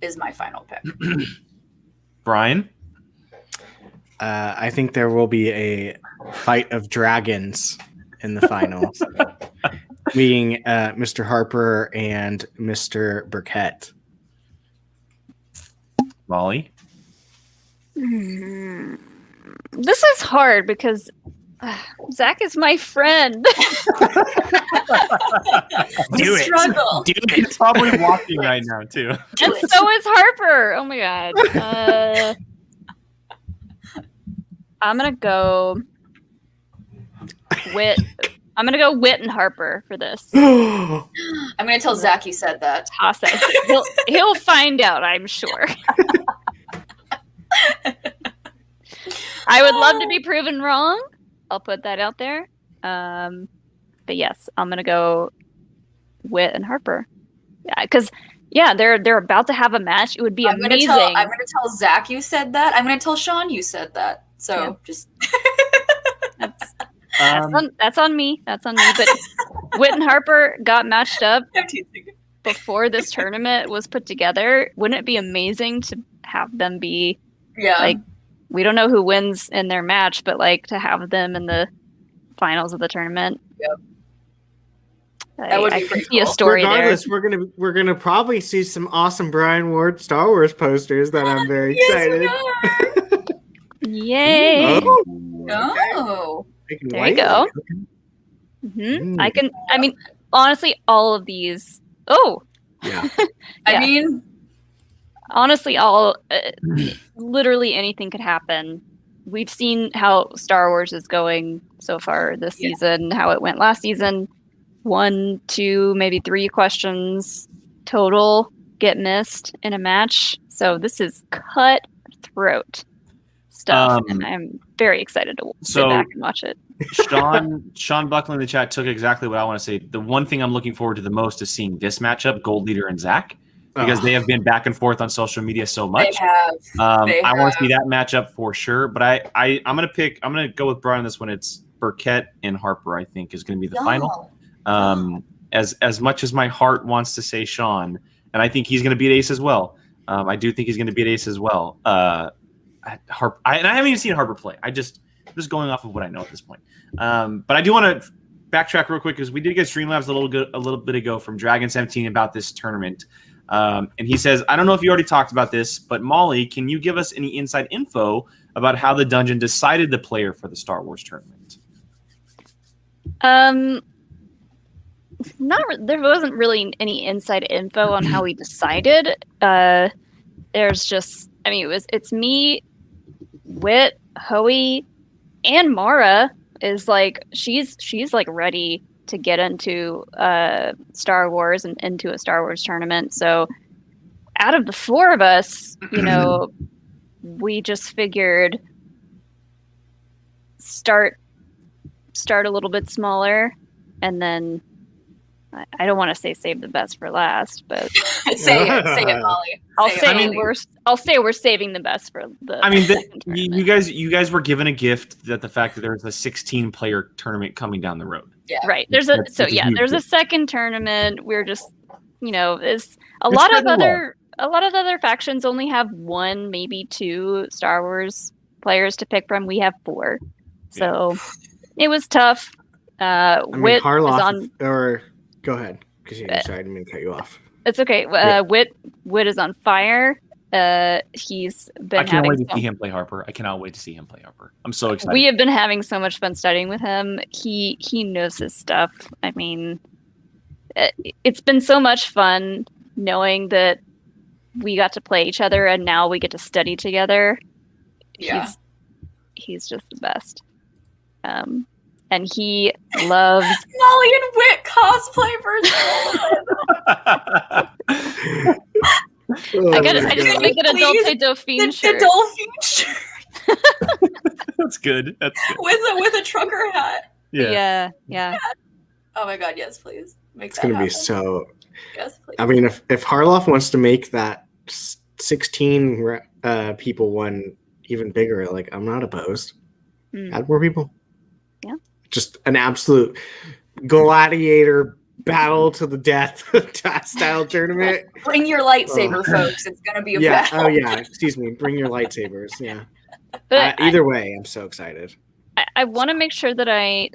is my final pick. Brian? I think there will be a fight of dragons in the finals, meeting Mr. Harper and Mr. Burkett. Molly? This is hard because Zach is my friend. Do it. Struggle. Do it. He's probably watching right now, too. And so is Harper. Oh my god. I'm gonna go Wit. I'm gonna go Wit and Harper for this. I'm gonna tell Zach you said that. Toss it. He'll find out, I'm sure. I would love to be proven wrong. I'll put that out there. But yes, I'm gonna go Wit and Harper. Yeah, because they're about to have a match. It would be amazing. I'm gonna tell Zach you said that. I'm gonna tell Sean you said that. So just that's on me. That's on me. But Wit and Harper got matched up before this tournament was put together. Wouldn't it be amazing to have them be like, we don't know who wins in their match, but like to have them in the finals of the tournament. Yep. That would be pretty cool. A story Regardless, there. we're gonna probably see some awesome Brian Ward Star Wars posters that I'm very excited. Yay! Oh. There you go. Mm-hmm. I mean, honestly, all of these. Oh. Yeah. I mean, honestly, literally anything could happen. We've seen how Star Wars is going so far this season, how it went last season. 1, 2, maybe 3 questions total get missed in a match. So this is cutthroat stuff, and I'm very excited to sit back and watch it. Sean Buckley in the chat took exactly what I want to say. The one thing I'm looking forward to the most is seeing this matchup, Gold Leader and Zach, because they have been back and forth on social media so much. They have. I want to see that matchup for sure. But I'm gonna go with Brian on this one. It's Burkett and Harper. I think is going to be the final. As much as my heart wants to say Sean, and I think he's going to beat Ace as well. I do think he's going to beat Ace as well. Harper, and I haven't even seen Harper play. I'm just going off of what I know at this point. But I do want to backtrack real quick because we did get Streamlabs a little bit ago from Dragon17 about this tournament. And he says, I don't know if you already talked about this, but Molly, can you give us any inside info about how the dungeon decided the player for the Star Wars tournament? There wasn't really any inside info on how we decided. There's just, I mean, it's me, Wit, Hoey, and Mara is like, she's like ready to get into Star Wars and into a Star Wars tournament. So out of the 4 of us, we just figured start a little bit smaller, and then I don't want to say save the best for last, but say it, Molly. I'll say we're saving the best for the. I mean, you guys were given a gift that the fact that there's a 16-player tournament coming down the road. Yeah. Right. There's a second tournament. We're just, is a lot of other factions only have 1, maybe 2 Star Wars players to pick from. We have 4, so it was tough. Wit Harloff, is on. Or go ahead, because sorry, I didn't mean to cut you off. It's okay. Wit is on fire. He's been. I can't wait to see him play Harper. I cannot wait to see him play Harper. I'm so excited. We have been having so much fun studying with him. He knows his stuff. I mean, it's been so much fun knowing that we got to play each other, and now we get to study together. Yeah, he's just the best. And he loves Molly and Wit cosplay version. I just make an Adult Dauphine shirt. The Dauphine shirt. That's good. With a trucker hat. Yeah. Oh my god, yes, please. It's going to be so. Yes, please. I mean, if Harloff wants to make that 16 people one even bigger, like, I'm not opposed. Had more people. Yeah. Just an absolute gladiator battle to the death style tournament. Bring your lightsaber, folks. It's gonna be a Yeah. battle. Oh yeah. Excuse me. Bring your lightsabers. Yeah. But Either way, I'm so excited. I want to make sure that I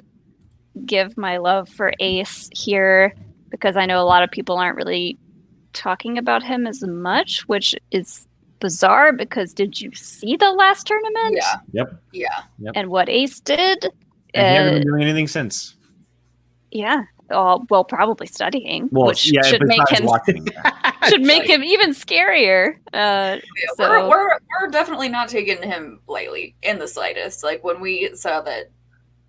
give my love for Ace here because I know a lot of people aren't really talking about him as much, which is bizarre because did you see the last tournament? Yeah. Yep. Yeah. And what Ace did? And he hasn't been doing anything since. Yeah. Well, probably studying, Well, which yeah, should make him watching. should make him even scarier. So We're definitely not taking him lightly in the slightest. Like when we saw that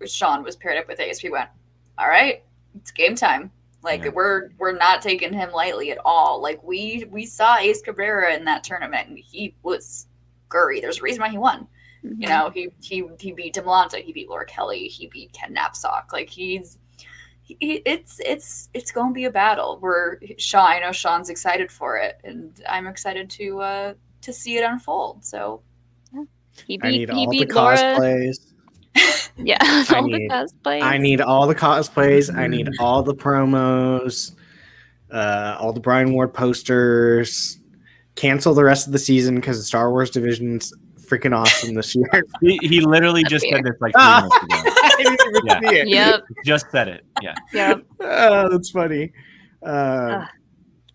Sean was paired up with Ace, we went, "All right, it's game time." Like Yeah. we're not taking him lightly at all. Like we saw Ace Cabrera in that tournament, and he was scurry. There's a reason why he won. You know, he beat Demolanta, he beat Laura Kelly, he beat Ken Knapsack. Like it's going to be a battle. I know Sean's excited for it, and I'm excited to see it unfold. So he I need all the beat Laura. cosplays. Yeah, I all need- the cosplays. I need all the cosplays. I need all the promos. All the Brian Ward posters. Cancel the rest of the season because the Star Wars division's freaking awesome this year. He literally just That's said this like 3 minutes ago. I didn't even Yeah. see it. Yep. Just said it. Yeah. Yep. Oh, that's funny. Ugh.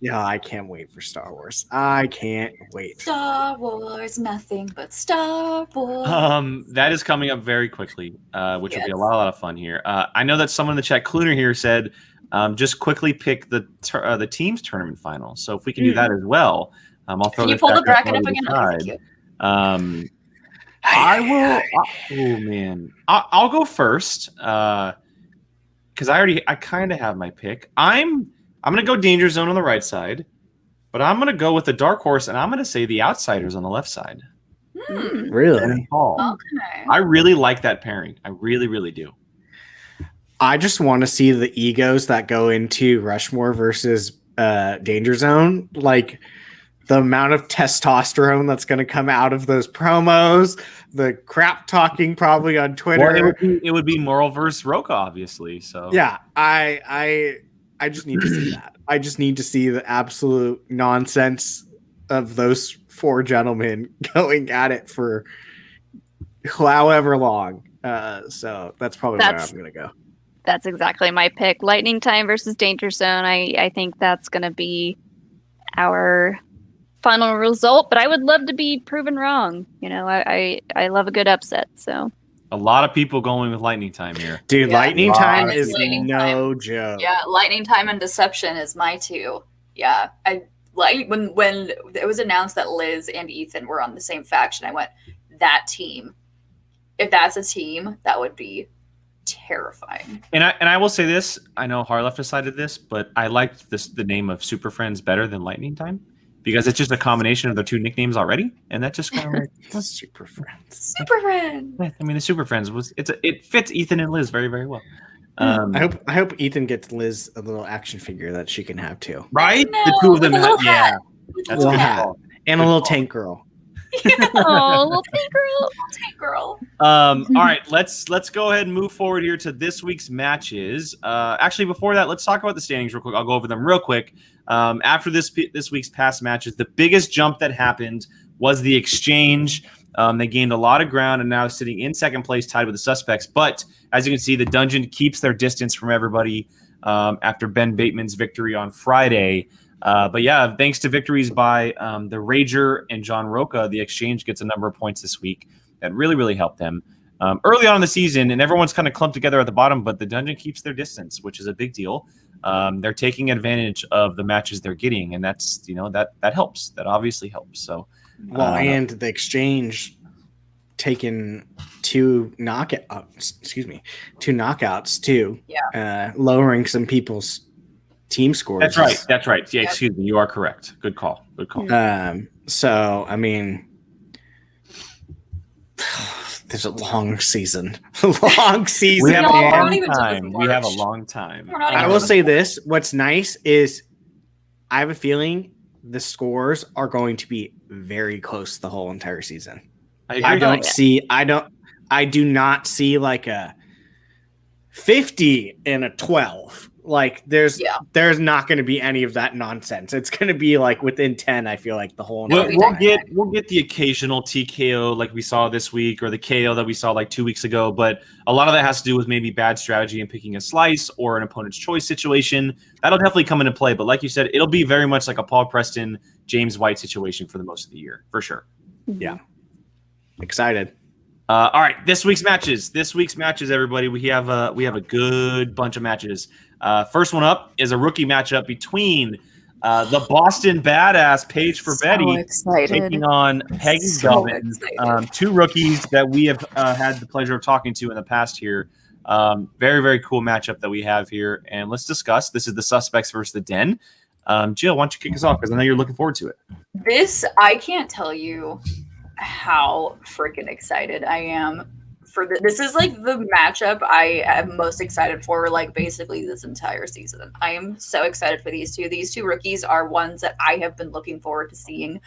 Yeah, I can't wait for Star Wars. I can't wait. Star Wars, nothing but Star Wars. That is coming up very quickly, which will be a Yes. lot of fun here. I know that someone in the chat, Cluner here, said just quickly pick the team's tournament final. So if we can do that as well, I'll throw. Can you this pull the back bracket up to again? the Okay, side. thank you. I will. Oh man, I'll go first because I kind of have my pick. I'm gonna go Danger Zone on the right side, but I'm gonna go with the dark horse, and I'm gonna say the Outsiders on the left side. Hmm. Really? Paul. Okay. I really like that pairing. I really, really do. I just want to see the egos that go into Rushmore versus Danger Zone. Like the amount of testosterone that's going to come out of those promos, the crap talking probably on Twitter. Well, it would be Moral versus Roka, obviously. So Yeah, I just need to see that. I just need to see the absolute nonsense of those four gentlemen going at it for however long. So that's probably where I'm going to go. That's exactly my pick. Lightning Time versus Danger Zone. I think that's going to be our final result, but I would love to be proven wrong. You know, I love a good upset. So a lot of people going with Lightning Time here. Dude, Yeah. Lightning Wow. Time is Lightning no joke. Yeah, Lightning Time and Deception is my two. Yeah, I like when it was announced that Liz and Ethan were on the same faction. I went, that team. If that's a team, that would be terrifying. And I will say this. I know Harlef decided this, but I liked the name of Super Friends better than Lightning Time because it's just a combination of their two nicknames already, and that just kind of like Super Friends. Super Friend. I mean, the Super Friends it fits Ethan and Liz very, very well. I hope Ethan gets Liz a little action figure that she can have too, Right? No, The two of them, with a little yeah. hat. That's Little a good hat. call. and a little tank girl. oh, little pink girl. Hey, girl. All right, let's go ahead and move forward here to this week's matches. Actually, before that, let's talk about the standings real quick. I'll go over them real quick. After this week's past matches, the biggest jump that happened was the exchange. They gained a lot of ground and now sitting in second place, tied with the Suspects. But as you can see, the Dungeon keeps their distance from everybody after Ben Bateman's victory on Friday. But yeah, thanks to victories by the Rager and John Roca, the Exchange gets a number of points this week that really, really helped them early on in the season. And everyone's kind of clumped together at the bottom, but the Dungeon keeps their distance, which is a big deal. They're taking advantage of the matches they're getting, and that's that helps. That obviously helps. So, Well, and the Exchange taking two knockouts too. Yeah. Lowering some people's team scores. That's right. Yeah, excuse me. You are correct. Good call. So I mean, there's a long season. We have No, a we're not long even till time. March. We have a long time. We're not I even will till say March. this. What's nice is I have a feeling the scores are going to be very close the whole entire season. I I agree. don't I do not see like a 50 and a 12. Like there's not going to be any of that nonsense. It's going to be like within 10. I feel like the whole. We'll get the occasional TKO like we saw this week, or the KO that we saw like 2 weeks ago. But a lot of that has to do with maybe bad strategy and picking a slice or an opponent's choice situation. That'll definitely come into play. But like you said, it'll be very much like a Paul Preston, James White situation for the most of the year, for sure. Yeah, excited. All right, this week's matches, everybody. We have a good bunch of matches. First one up is a rookie matchup between the Boston Badass Paige for Betty taking on Peggy Gulman. Two rookies that we have had the pleasure of talking to in the past here. Very, very cool matchup that we have here, and let's discuss. This is the Suspects versus the Den. Jill, why don't you kick us off, because I know you're looking forward to it. I can't tell you how freaking excited I am for this. Is like the matchup I am most excited for, like basically this entire season. I am so excited for these two. These two rookies are ones that I have been looking forward to seeing.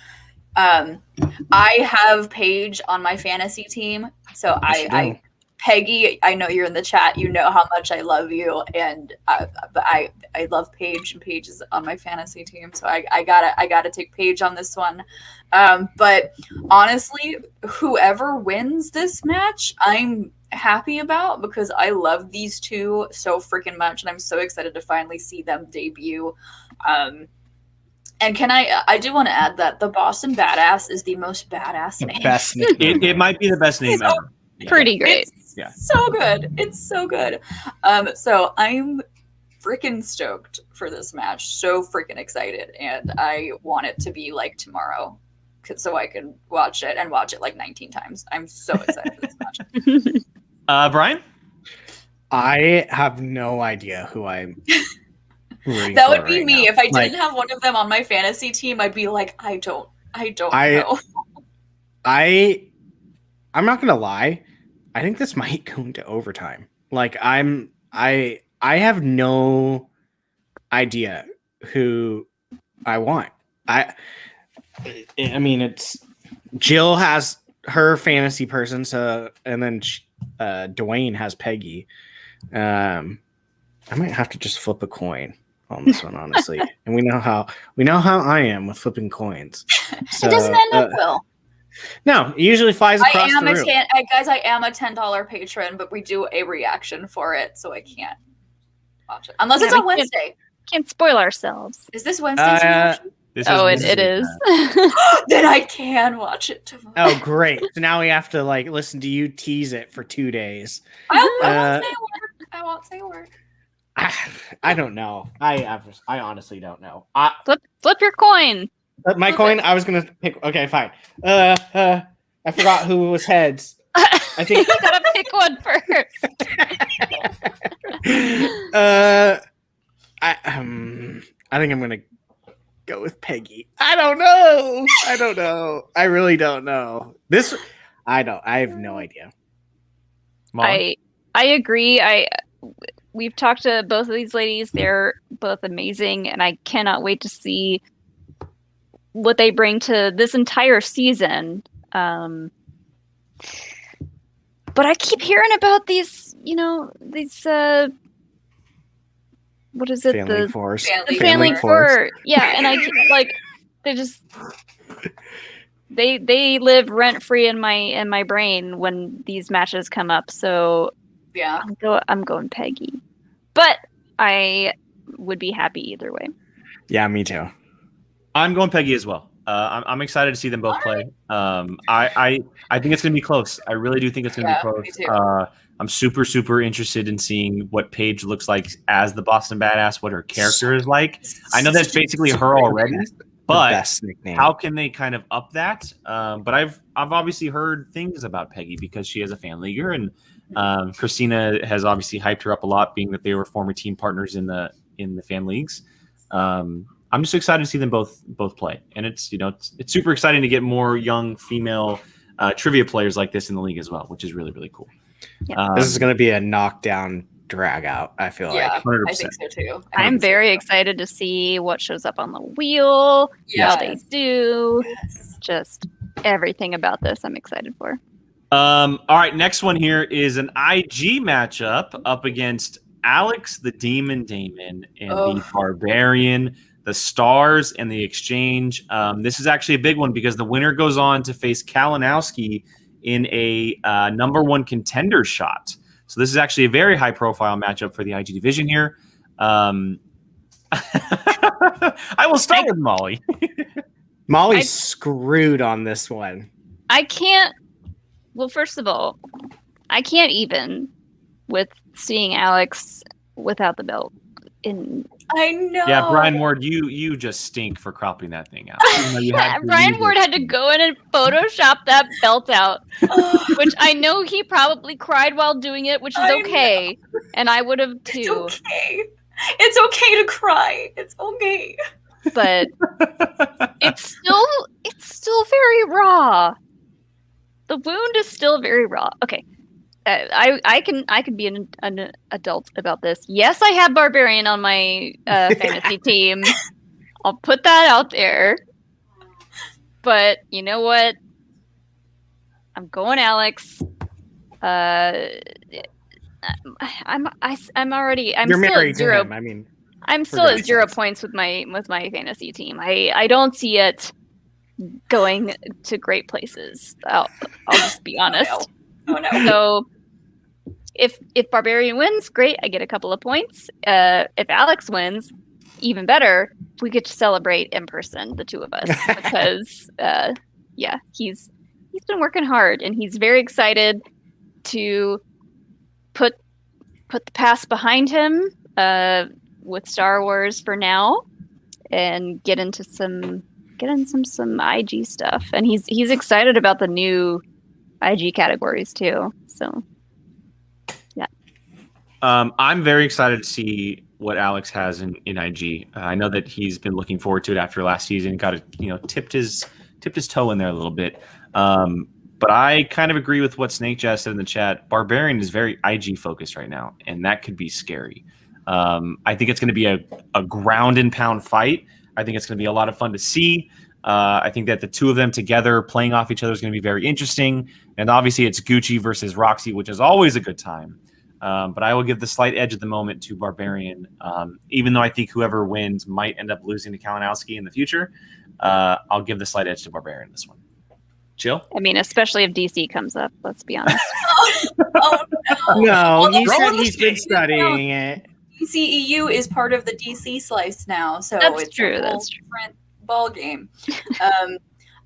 I have Paige on my fantasy team, so I Peggy, I know you're in the chat. You know how much I love you, and but I love Paige, and Paige is on my fantasy team, so I gotta take Paige on this one. But honestly, whoever wins this match, I'm happy about, because I love these two so freaking much, and I'm so excited to finally see them debut. And I do want to add that the Boston Badass is the most badass name. Best It might be the best name ever. Pretty great. So good. It's so good. So I'm freaking stoked for this match. So freaking excited. And I want it to be like tomorrow, so I can watch it and watch it like 19 times. I'm so excited for this match. Brian? I have no idea who I'm rooting That for would be right me. now. If I didn't have one of them on my fantasy team, I'd be like, I don't know. I'm not gonna lie. I think this might go into overtime. Like I have no idea who I want. I mean, it's Jill has her fantasy person, so, and then Dwayne has Peggy. I might have to just flip a coin on this one, honestly. And we know how I am with flipping coins. So, it doesn't end up well. No, it usually flies across the room. Guys, I am a $10 patron, but we do a reaction for it, so I can't watch it unless it's on Wednesday. Can't spoil ourselves. Is this Wednesday's reaction? It is. Then I can watch it tomorrow. Oh, great! So now we have to like listen to you tease it for 2 days. I won't say a word. I don't know. I honestly don't know. Flip your coin. My coin. I was gonna pick. Okay, fine. I forgot who was heads. I think You gotta pick one first. I think I'm gonna go with Peggy. I don't know. I really don't know. I have no idea. I agree. We've talked to both of these ladies. They're both amazing, and I cannot wait to see what they bring to this entire season. But I keep hearing about these, what is it? Family Force. The Family Force. Yeah, and I like they live rent free in my brain when these matches come up. So yeah, I'm going Peggy, but I would be happy either way. Yeah, me too. I'm going Peggy as well. I'm excited to see them both play. I think it's going to be close. I really do think it's going to be close. Me too. I'm super, super interested in seeing what Paige looks like as the Boston Badass, what her character is like. I know that's basically her already, but how can they kind of up that? But I've obviously heard things about Peggy because she is a fan leaguer, and Christina has obviously hyped her up a lot, being that they were former team partners in the fan leagues. I'm just excited to see them both play, and it's super exciting to get more young female trivia players like this in the league as well, which is really, really cool. Yeah. This is going to be a knockdown drag out. I feel like 100%. I think so too. I'm very excited to see what shows up on the wheel, how they do, just everything about this. I'm excited for. All right, next one here is an IG matchup up against Alex the Demon Damon and the Barbarian, the Stars, and the Exchange. This is actually a big one because the winner goes on to face Kalinowski in a #1 contender shot. So this is actually a very high-profile matchup for the IG division here. I will start with Molly. Molly's screwed on this one. I can't. Well, first of all, I can't even with seeing Alex without the belt. I know. Yeah, Brian Ward, you just stink for cropping that thing out. Brian Ward had to go in and Photoshop that belt out, which I know he probably cried while doing it, which is okay, and I would have too. It's okay. It's okay to cry. It's okay. But it's still very raw. The wound is still very raw. Okay. I can be an adult about this. Yes, I have Barbarian on my fantasy team. I'll put that out there. But you know what? I'm going Alex. I'm You're still married at 0. to him. I mean, I'm still at 0 points with my fantasy team. I don't see it going to great places. I'll just be honest. Oh no. So if Barbarian wins, great, I get a couple of points. If Alex wins, even better, we get to celebrate in person, the two of us, because he's been working hard and he's very excited to put the past behind him with Star Wars for now and get into some IG stuff. And he's excited about the new IG categories too. So yeah. I'm very excited to see what Alex has in IG. I know that he's been looking forward to it after last season. Got tipped his toe in there a little bit. But I kind of agree with what Snake Jazz said in the chat. Barbarian is very IG focused right now, and that could be scary. I think it's going to be a ground and pound fight. I think it's going to be a lot of fun to see. I think that the two of them together playing off each other is going to be very interesting. And obviously it's Gucci versus Roxy, which is always a good time. But I will give the slight edge at the moment to Barbarian, even though I think whoever wins might end up losing to Kalinowski in the future. I'll give the slight edge to Barbarian this one. Chill? I mean, especially if DC comes up, let's be honest. Oh no. No, he said he's been studying it. DCEU is part of the DC slice now, so That's it's true. a whole That's true. different ball game.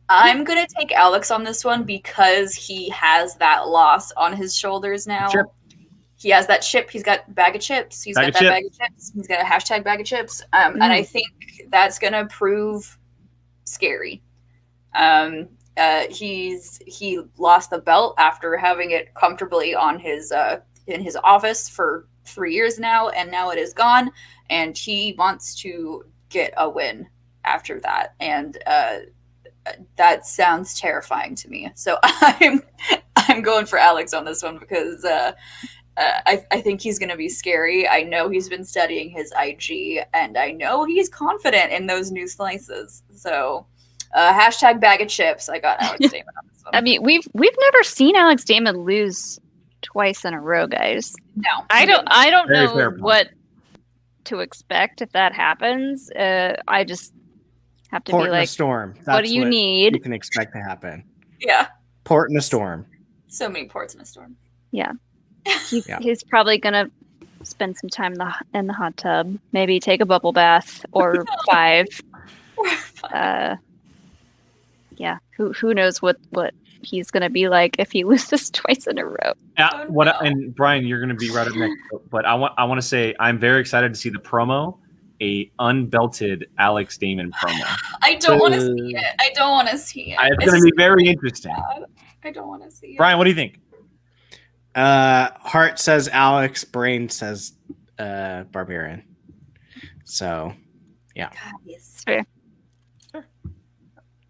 I'm gonna take Alex on this one because he has that loss on his shoulders now. Sure. He has that chip. He's got a bag of chips. He's got that bag of chips. He's got a hashtag bag of chips. And I think that's gonna prove scary. He lost the belt after having it comfortably on his in his office for 3 years now, and now it is gone, and he wants to get a win after that, and that sounds terrifying to me. So I'm going for Alex on this one because I think he's going to be scary. I know he's been studying his IG, and I know he's confident in those new slices. So hashtag bag of chips. I got Alex Damon on this one. I mean, we've never seen Alex Damon lose twice in a row, guys. No, I don't Very know fair point. what to expect if that happens. I just have to Port be in a like, storm. what That's do you need? You can expect to happen. Yeah, Port in a storm. so many ports in a storm. He's probably gonna spend some time in the hot tub, maybe take a bubble bath or 5. Yeah, who knows what he's gonna be like if he loses twice in a row. And Brian, you're going to be right up next. But I want to say I'm very excited to see the promo, a unbelted Alex Damon promo. I don't want to see it. I don't want to see it. It's going to be very interesting. bad. I don't want to see it. Brian, what do you think? Heart says Alex, Brain says Barbarian. So, yeah. God, yes. It's fair.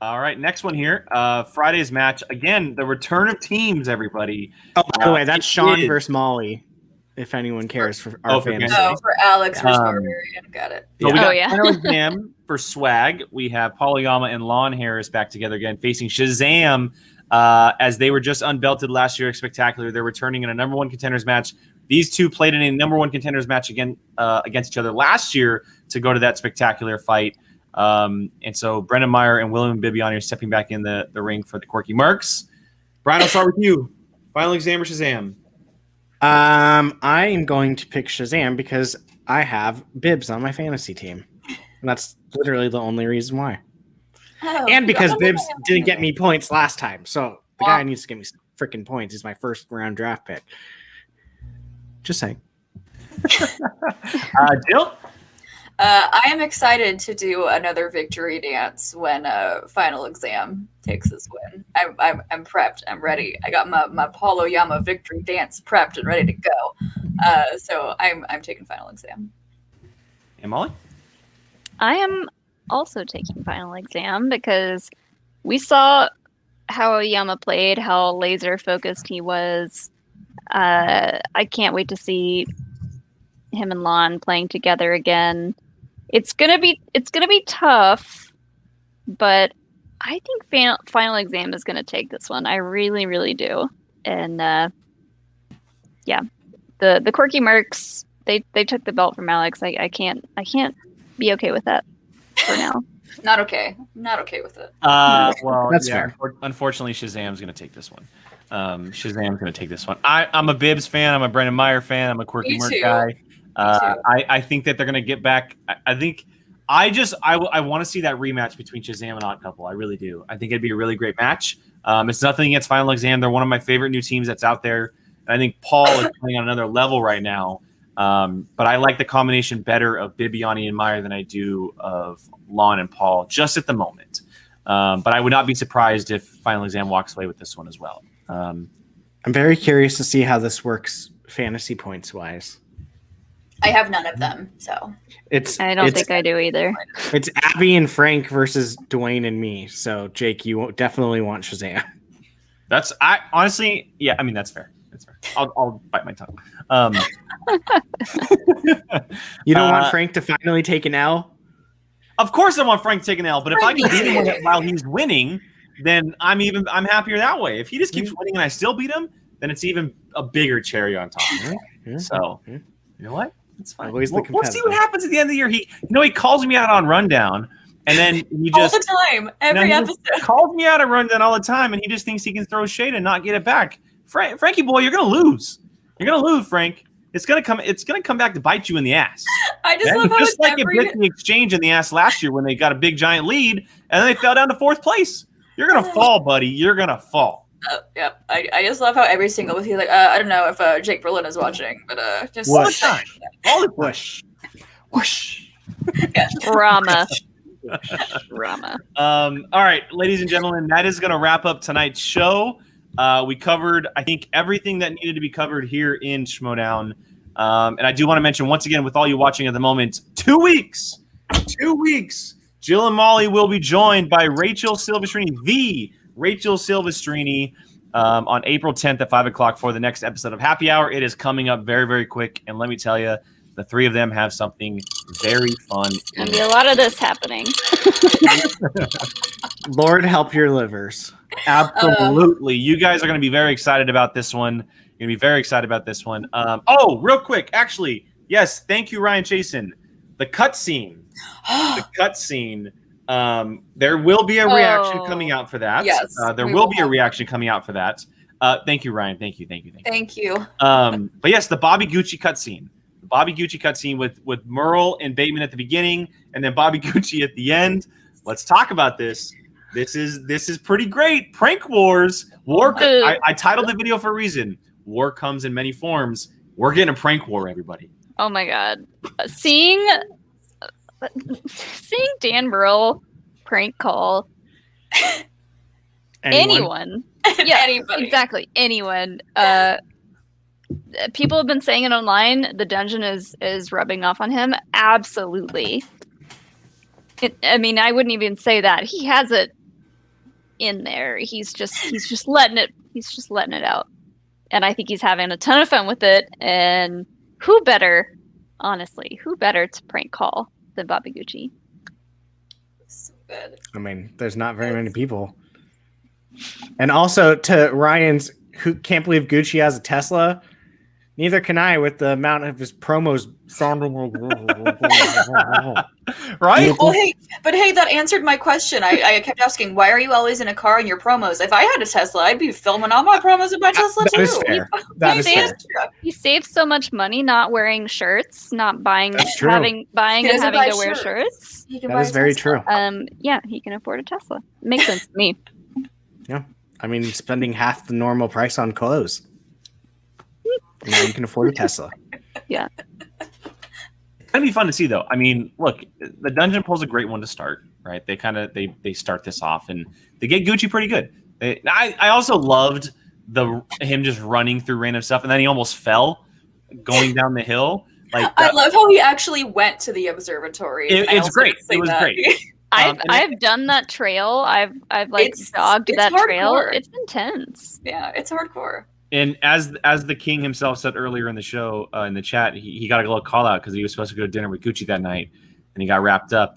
All right, next one here. Friday's match. Again, the return of teams, everybody. Oh, by the way, that's it Sean is. versus Molly, if anyone cares for our for fantasy. No, for Alex versus Um, Barbarian. Got it. So we Oh, got yeah. Keno and Jam for swag. We have Polygama and Lon Harris back together again, facing Shazam as they were just unbelted last year at Spectacular. They're returning in a number one contenders match. These two played in a number one contenders match again against each other last year to go to that Spectacular fight. And so Brendan Meyer and William Bibiani are stepping back in the ring for the Quirky Mercs. Brian, I'll start with you. Final Exam or Shazam? I am going to pick Shazam because I have Bibbs on my fantasy team. And that's literally the only reason why. Oh, And because Bibbs didn't get me points last time. So the guy needs to get me freaking points. He's my first round draft pick. Just saying. Jill? I am excited to do another victory dance when Final Exam takes this win. I'm prepped. I'm ready. I got my Paulo Yama victory dance prepped and ready to go. So I'm taking Final Exam. And Molly? I am also taking Final Exam because we saw how Yama played, how laser focused he was. I can't wait to see him and Lon playing together again. It's gonna be tough, but I think Final Exam is gonna take this one. I really, really do. And yeah, the Quirky Mercs they took the belt from Alex. I can't be okay with that for now. Not okay. Not okay with it. Well, That's yeah, fair. Unfortunately, Shazam's going to take this one. Shazam's going to take this one. I'm a Bibbs fan. I'm a Brendan Meyer fan. I'm a Quirky Me Merc too. guy. too. I think that they're going to get back. I want to see that rematch between Shazam and Odd Couple. I really do. I think it'd be a really great match. It's nothing against Final Exam. They're one of my favorite new teams that's out there. And I think Paul is playing on another level right now. But I like the combination better of Bibiani and Meyer than I do of Lon and Paul just at the moment. But I would not be surprised if Final Exam walks away with this one as well. I'm very curious to see how this works fantasy points wise. I have none of them, so I don't think I do either. It's Abby and Frank versus Dwayne and me. So Jake, you definitely want Shazam. I honestly, yeah. I mean, that's fair. That's fair. I'll bite my tongue. You don't want Frank to finally take an L? Of course, I want Frank to take an L. But if I can beat him while he's winning, then I'm happier that way. If he just keeps winning and I still beat him, then it's even a bigger cherry on top. So, you know what? It's fine. Always the We'll see what competitor. happens at the end of the year. He calls me out on Rundown, and then he all just the time, every he episode. just calls me out on Rundown all the time, and he just thinks he can throw shade and not get it back. Frankie boy, you're gonna lose. You're gonna lose, Frank. It's gonna come back to bite you in the ass. I just Yeah, love how just it's like it every. bit the Exchange in the ass last year when they got a big giant lead and then they fell down to fourth place. You're gonna fall, buddy. You're gonna fall. Yep. I just love how every single with you like I don't know if Jake Berlin is watching, but just All the time. All the time. Whoosh. Whoosh. Drama. Drama. All right, ladies and gentlemen, that is going to wrap up tonight's show. We covered, I think, everything that needed to be covered here in Schmoedown. And I do want to mention once again, with all you watching at the moment, 2 weeks, Jill and Molly will be joined by Rachel Silvestrini, the Rachel Silvestrini, on April 10th at 5 o'clock for the next episode of Happy Hour. It is coming up very, very quick. And let me tell you, the three of them have something very fun. Gonna be a lot of this happening. Lord help your livers. Absolutely. You guys are going to be very excited about this one. You're going to be very excited about this one. Real quick. Actually, yes. Thank you, Ryan Chasen. The cutscene. There will be a reaction coming out for that. Yes, there we will will be a have reaction coming out for that. Thank you, Ryan. Thank you. Thank you. But yes, the Bobby Gucci cutscene. The Bobby Gucci cutscene with Merle and Bateman at the beginning, and then Bobby Gucci at the end. Let's talk about this. This is pretty great. Prank Wars. I titled the video for a reason. War comes in many forms. We're getting a prank war, everybody. Oh my god. Seeing Dan Burrell prank call anyone. Yeah, Anybody. exactly. Anyone. People have been saying it online. The dungeon is rubbing off on him. Absolutely. I mean, I wouldn't even say that. He has it in there. He's just letting it. He's just letting it out. And I think he's having a ton of fun with it. And who better, honestly, to prank call than Bobby Gucci? So good. I mean, there's not very many people. And also to Ryan's, who can't believe Gucci has a Tesla. Neither can I, with the amount of his promos sounding like Right? Well, hey, that answered my question. I kept asking, why are you always in a car in your promos? If I had a Tesla, I'd be filming all my promos in my Tesla too. That is fair. That is fair. He saves so much money not wearing shirts, not buying, That's true. buying He and doesn't having buy to wear shirts. shirts. That is very true. Yeah, he can afford a Tesla. Makes sense to me. Yeah. I mean, spending half the normal price on clothes. Now you can afford a Tesla. Yeah. It's gonna be fun to see, though. I mean, look, the dungeon pool's a great one to start, right? They start this off, and they get Gucci pretty good. I also loved him just running through random stuff, and then he almost fell going down the hill. Like I love how he actually went to the observatory. It's great. It was great. I've done that trail. I've dogged it's that trail. hardcore. It's intense. Yeah, it's hardcore. And as the king himself said earlier in the show, in the chat, he got a little call out because he was supposed to go to dinner with Gucci that night, and he got wrapped up.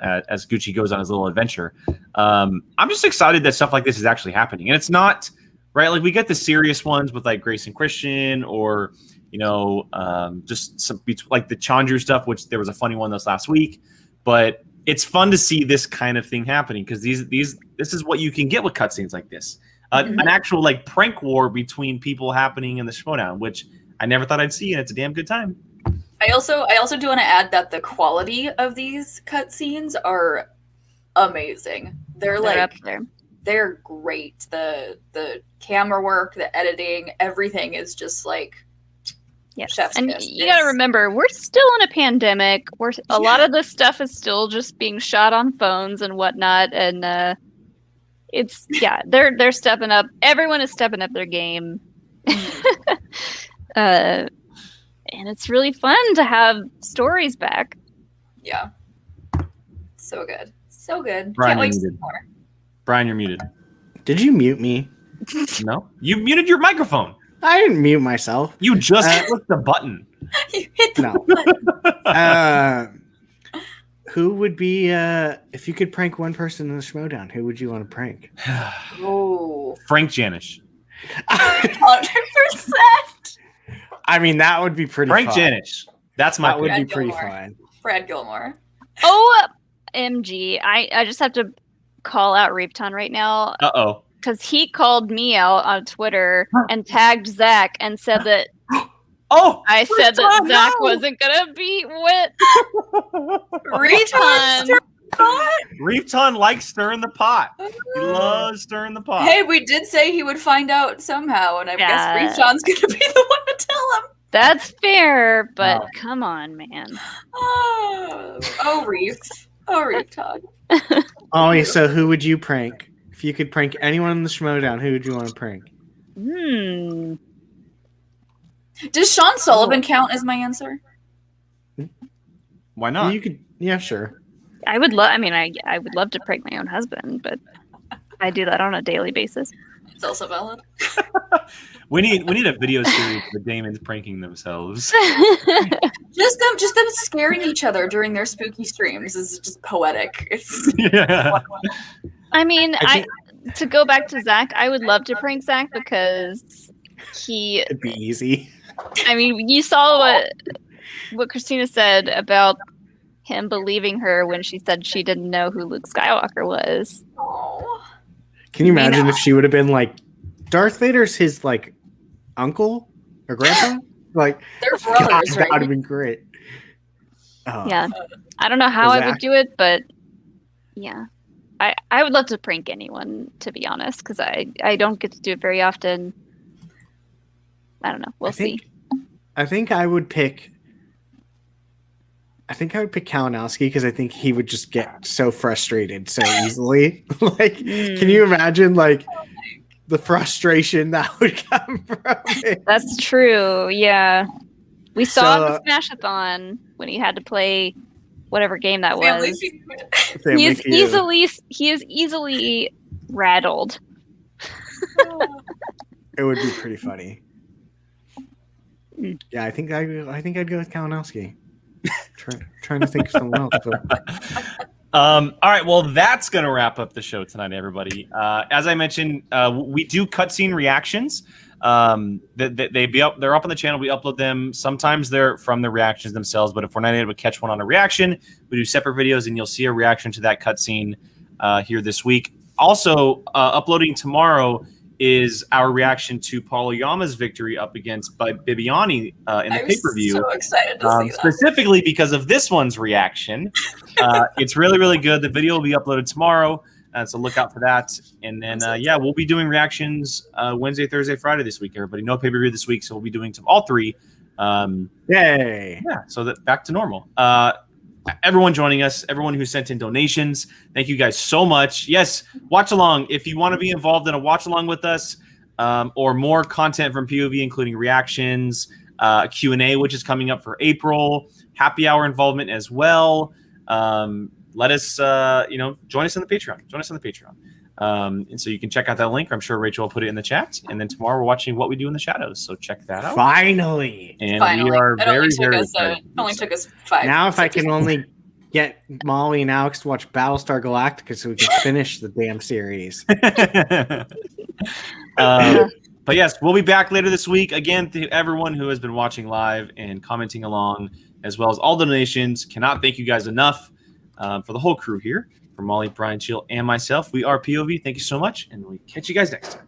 As Gucci goes on his little adventure. I'm just excited that stuff like this is actually happening, and it's not right. Like we get the serious ones with like Grace and Christian, or just some like the Chandru stuff, which there was a funny one this last week, but it's fun to see this kind of thing happening because this is what you can get with cutscenes like this. An actual like prank war between people happening in the Schmoedown, which I never thought I'd see, and it's a damn good time. I also do want to add that the quality of these cutscenes are amazing. They're up there. They're great. The camera work, the editing, everything is just like chef's and kiss. you got to remember, we're still in a pandemic. A lot of this stuff is still just being shot on phones and whatnot, and they're stepping up. Everyone is stepping up their game. And it's really fun to have stories back. Yeah. So good. So good. Brian, Can't wait to you're see muted. more. Brian, you're muted. Did you mute me? No? You muted your microphone. I didn't mute myself. You just clicked the button. You hit the No. button. Who would be, if you could prank one person in the Schmoedown, who would you want to prank? Oh. Frank Janish. 100%. I mean, that would be pretty Frank fun. Janish. That's my That would pick. be pretty Gilmore. fun. Brad Gilmore. OMG. I just have to call out Reepton right now Uh-oh. because he called me out on Twitter and tagged Zach and said that Oh! I said that Reepton, Zach no! wasn't going to beat Wit. Reepton. Reepton likes stirring the pot. He loves stirring the pot. Hey, we did say he would find out somehow, and I Yeah. guess Reepton's going to be the one to tell him. That's fair, but Wow. come on, man. Oh, Reef. Oh, Reepton. Ollie, so who would you prank? If you could prank anyone in the Schmoedown, who would you want to prank? Does Sean Sullivan count as my answer? Why not? You could, yeah, sure. I would love. I mean, I would love to prank my own husband, but I do that on a daily basis. It's also valid. We need a video series of the Damons pranking themselves. Just them scaring each other during their spooky streams is just poetic. It's Yeah. I mean, I to go back to Zach, I would love to prank Zach because It'd be easy. I mean, you saw what Christina said about him believing her when she said she didn't know who Luke Skywalker was. oh. Can you imagine if she would have been like, Darth Vader's his like uncle or grandpa? Like, They're God, brothers, that would have right? been great. Oh. Yeah, I don't know how I Zach? would do it, but yeah, I would love to prank anyone, to be honest, because I don't get to do it very often. I don't know. We'll see. I think I would pick Kalinowski because I think he would just get so frustrated so easily. Like, can you imagine like the frustration that would come from it? That's true. Yeah, we saw So, the Smash-a-thon when he had to play whatever game that Family was. Feud. Family Feud. He is easily rattled. It would be pretty funny. Yeah, I think I'd go with Kalinowski. Trying to think of something else. But All right, well, that's going to wrap up the show tonight, everybody. As I mentioned, we do cutscene reactions. They're up on the channel. We upload them. Sometimes they're from the reactions themselves, but if we're not able to catch one on a reaction, we do separate videos, and you'll see a reaction to that cutscene here this week. Also, uploading tomorrow is our reaction to Paul Oyama's victory up against Bibiani in the pay-per-view. So excited to see that. Specifically because of this one's reaction. It's really, really good. The video will be uploaded tomorrow, so look out for that. And then, we'll be doing reactions Wednesday, Thursday, Friday this week, everybody. No pay-per-view this week, so we'll be doing all three. Yay! Yeah, so that back to normal. Everyone joining us, everyone who sent in donations, thank you guys so much. Yes, watch along. If you want to be involved in a watch along with us, or more content from POV, including reactions, Q&A, which is coming up for April, happy hour involvement as well. Let us, join us on the Patreon. And so you can check out that link. I'm sure Rachel will put it in the chat. And then tomorrow we're watching What We Do in the Shadows. So check that out. Finally. And Finally. we are It very, only very It only took us 5 Now, if I seconds. can only get Molly and Alex to watch Battlestar Galactica so we can finish the damn series. But yes, we'll be back later this week. Again, to everyone who has been watching live and commenting along, as well as all donations. Cannot thank you guys enough for the whole crew here. For Molly, Brian, Chill, and myself, we are POV. Thank you so much, and we'll catch you guys next time.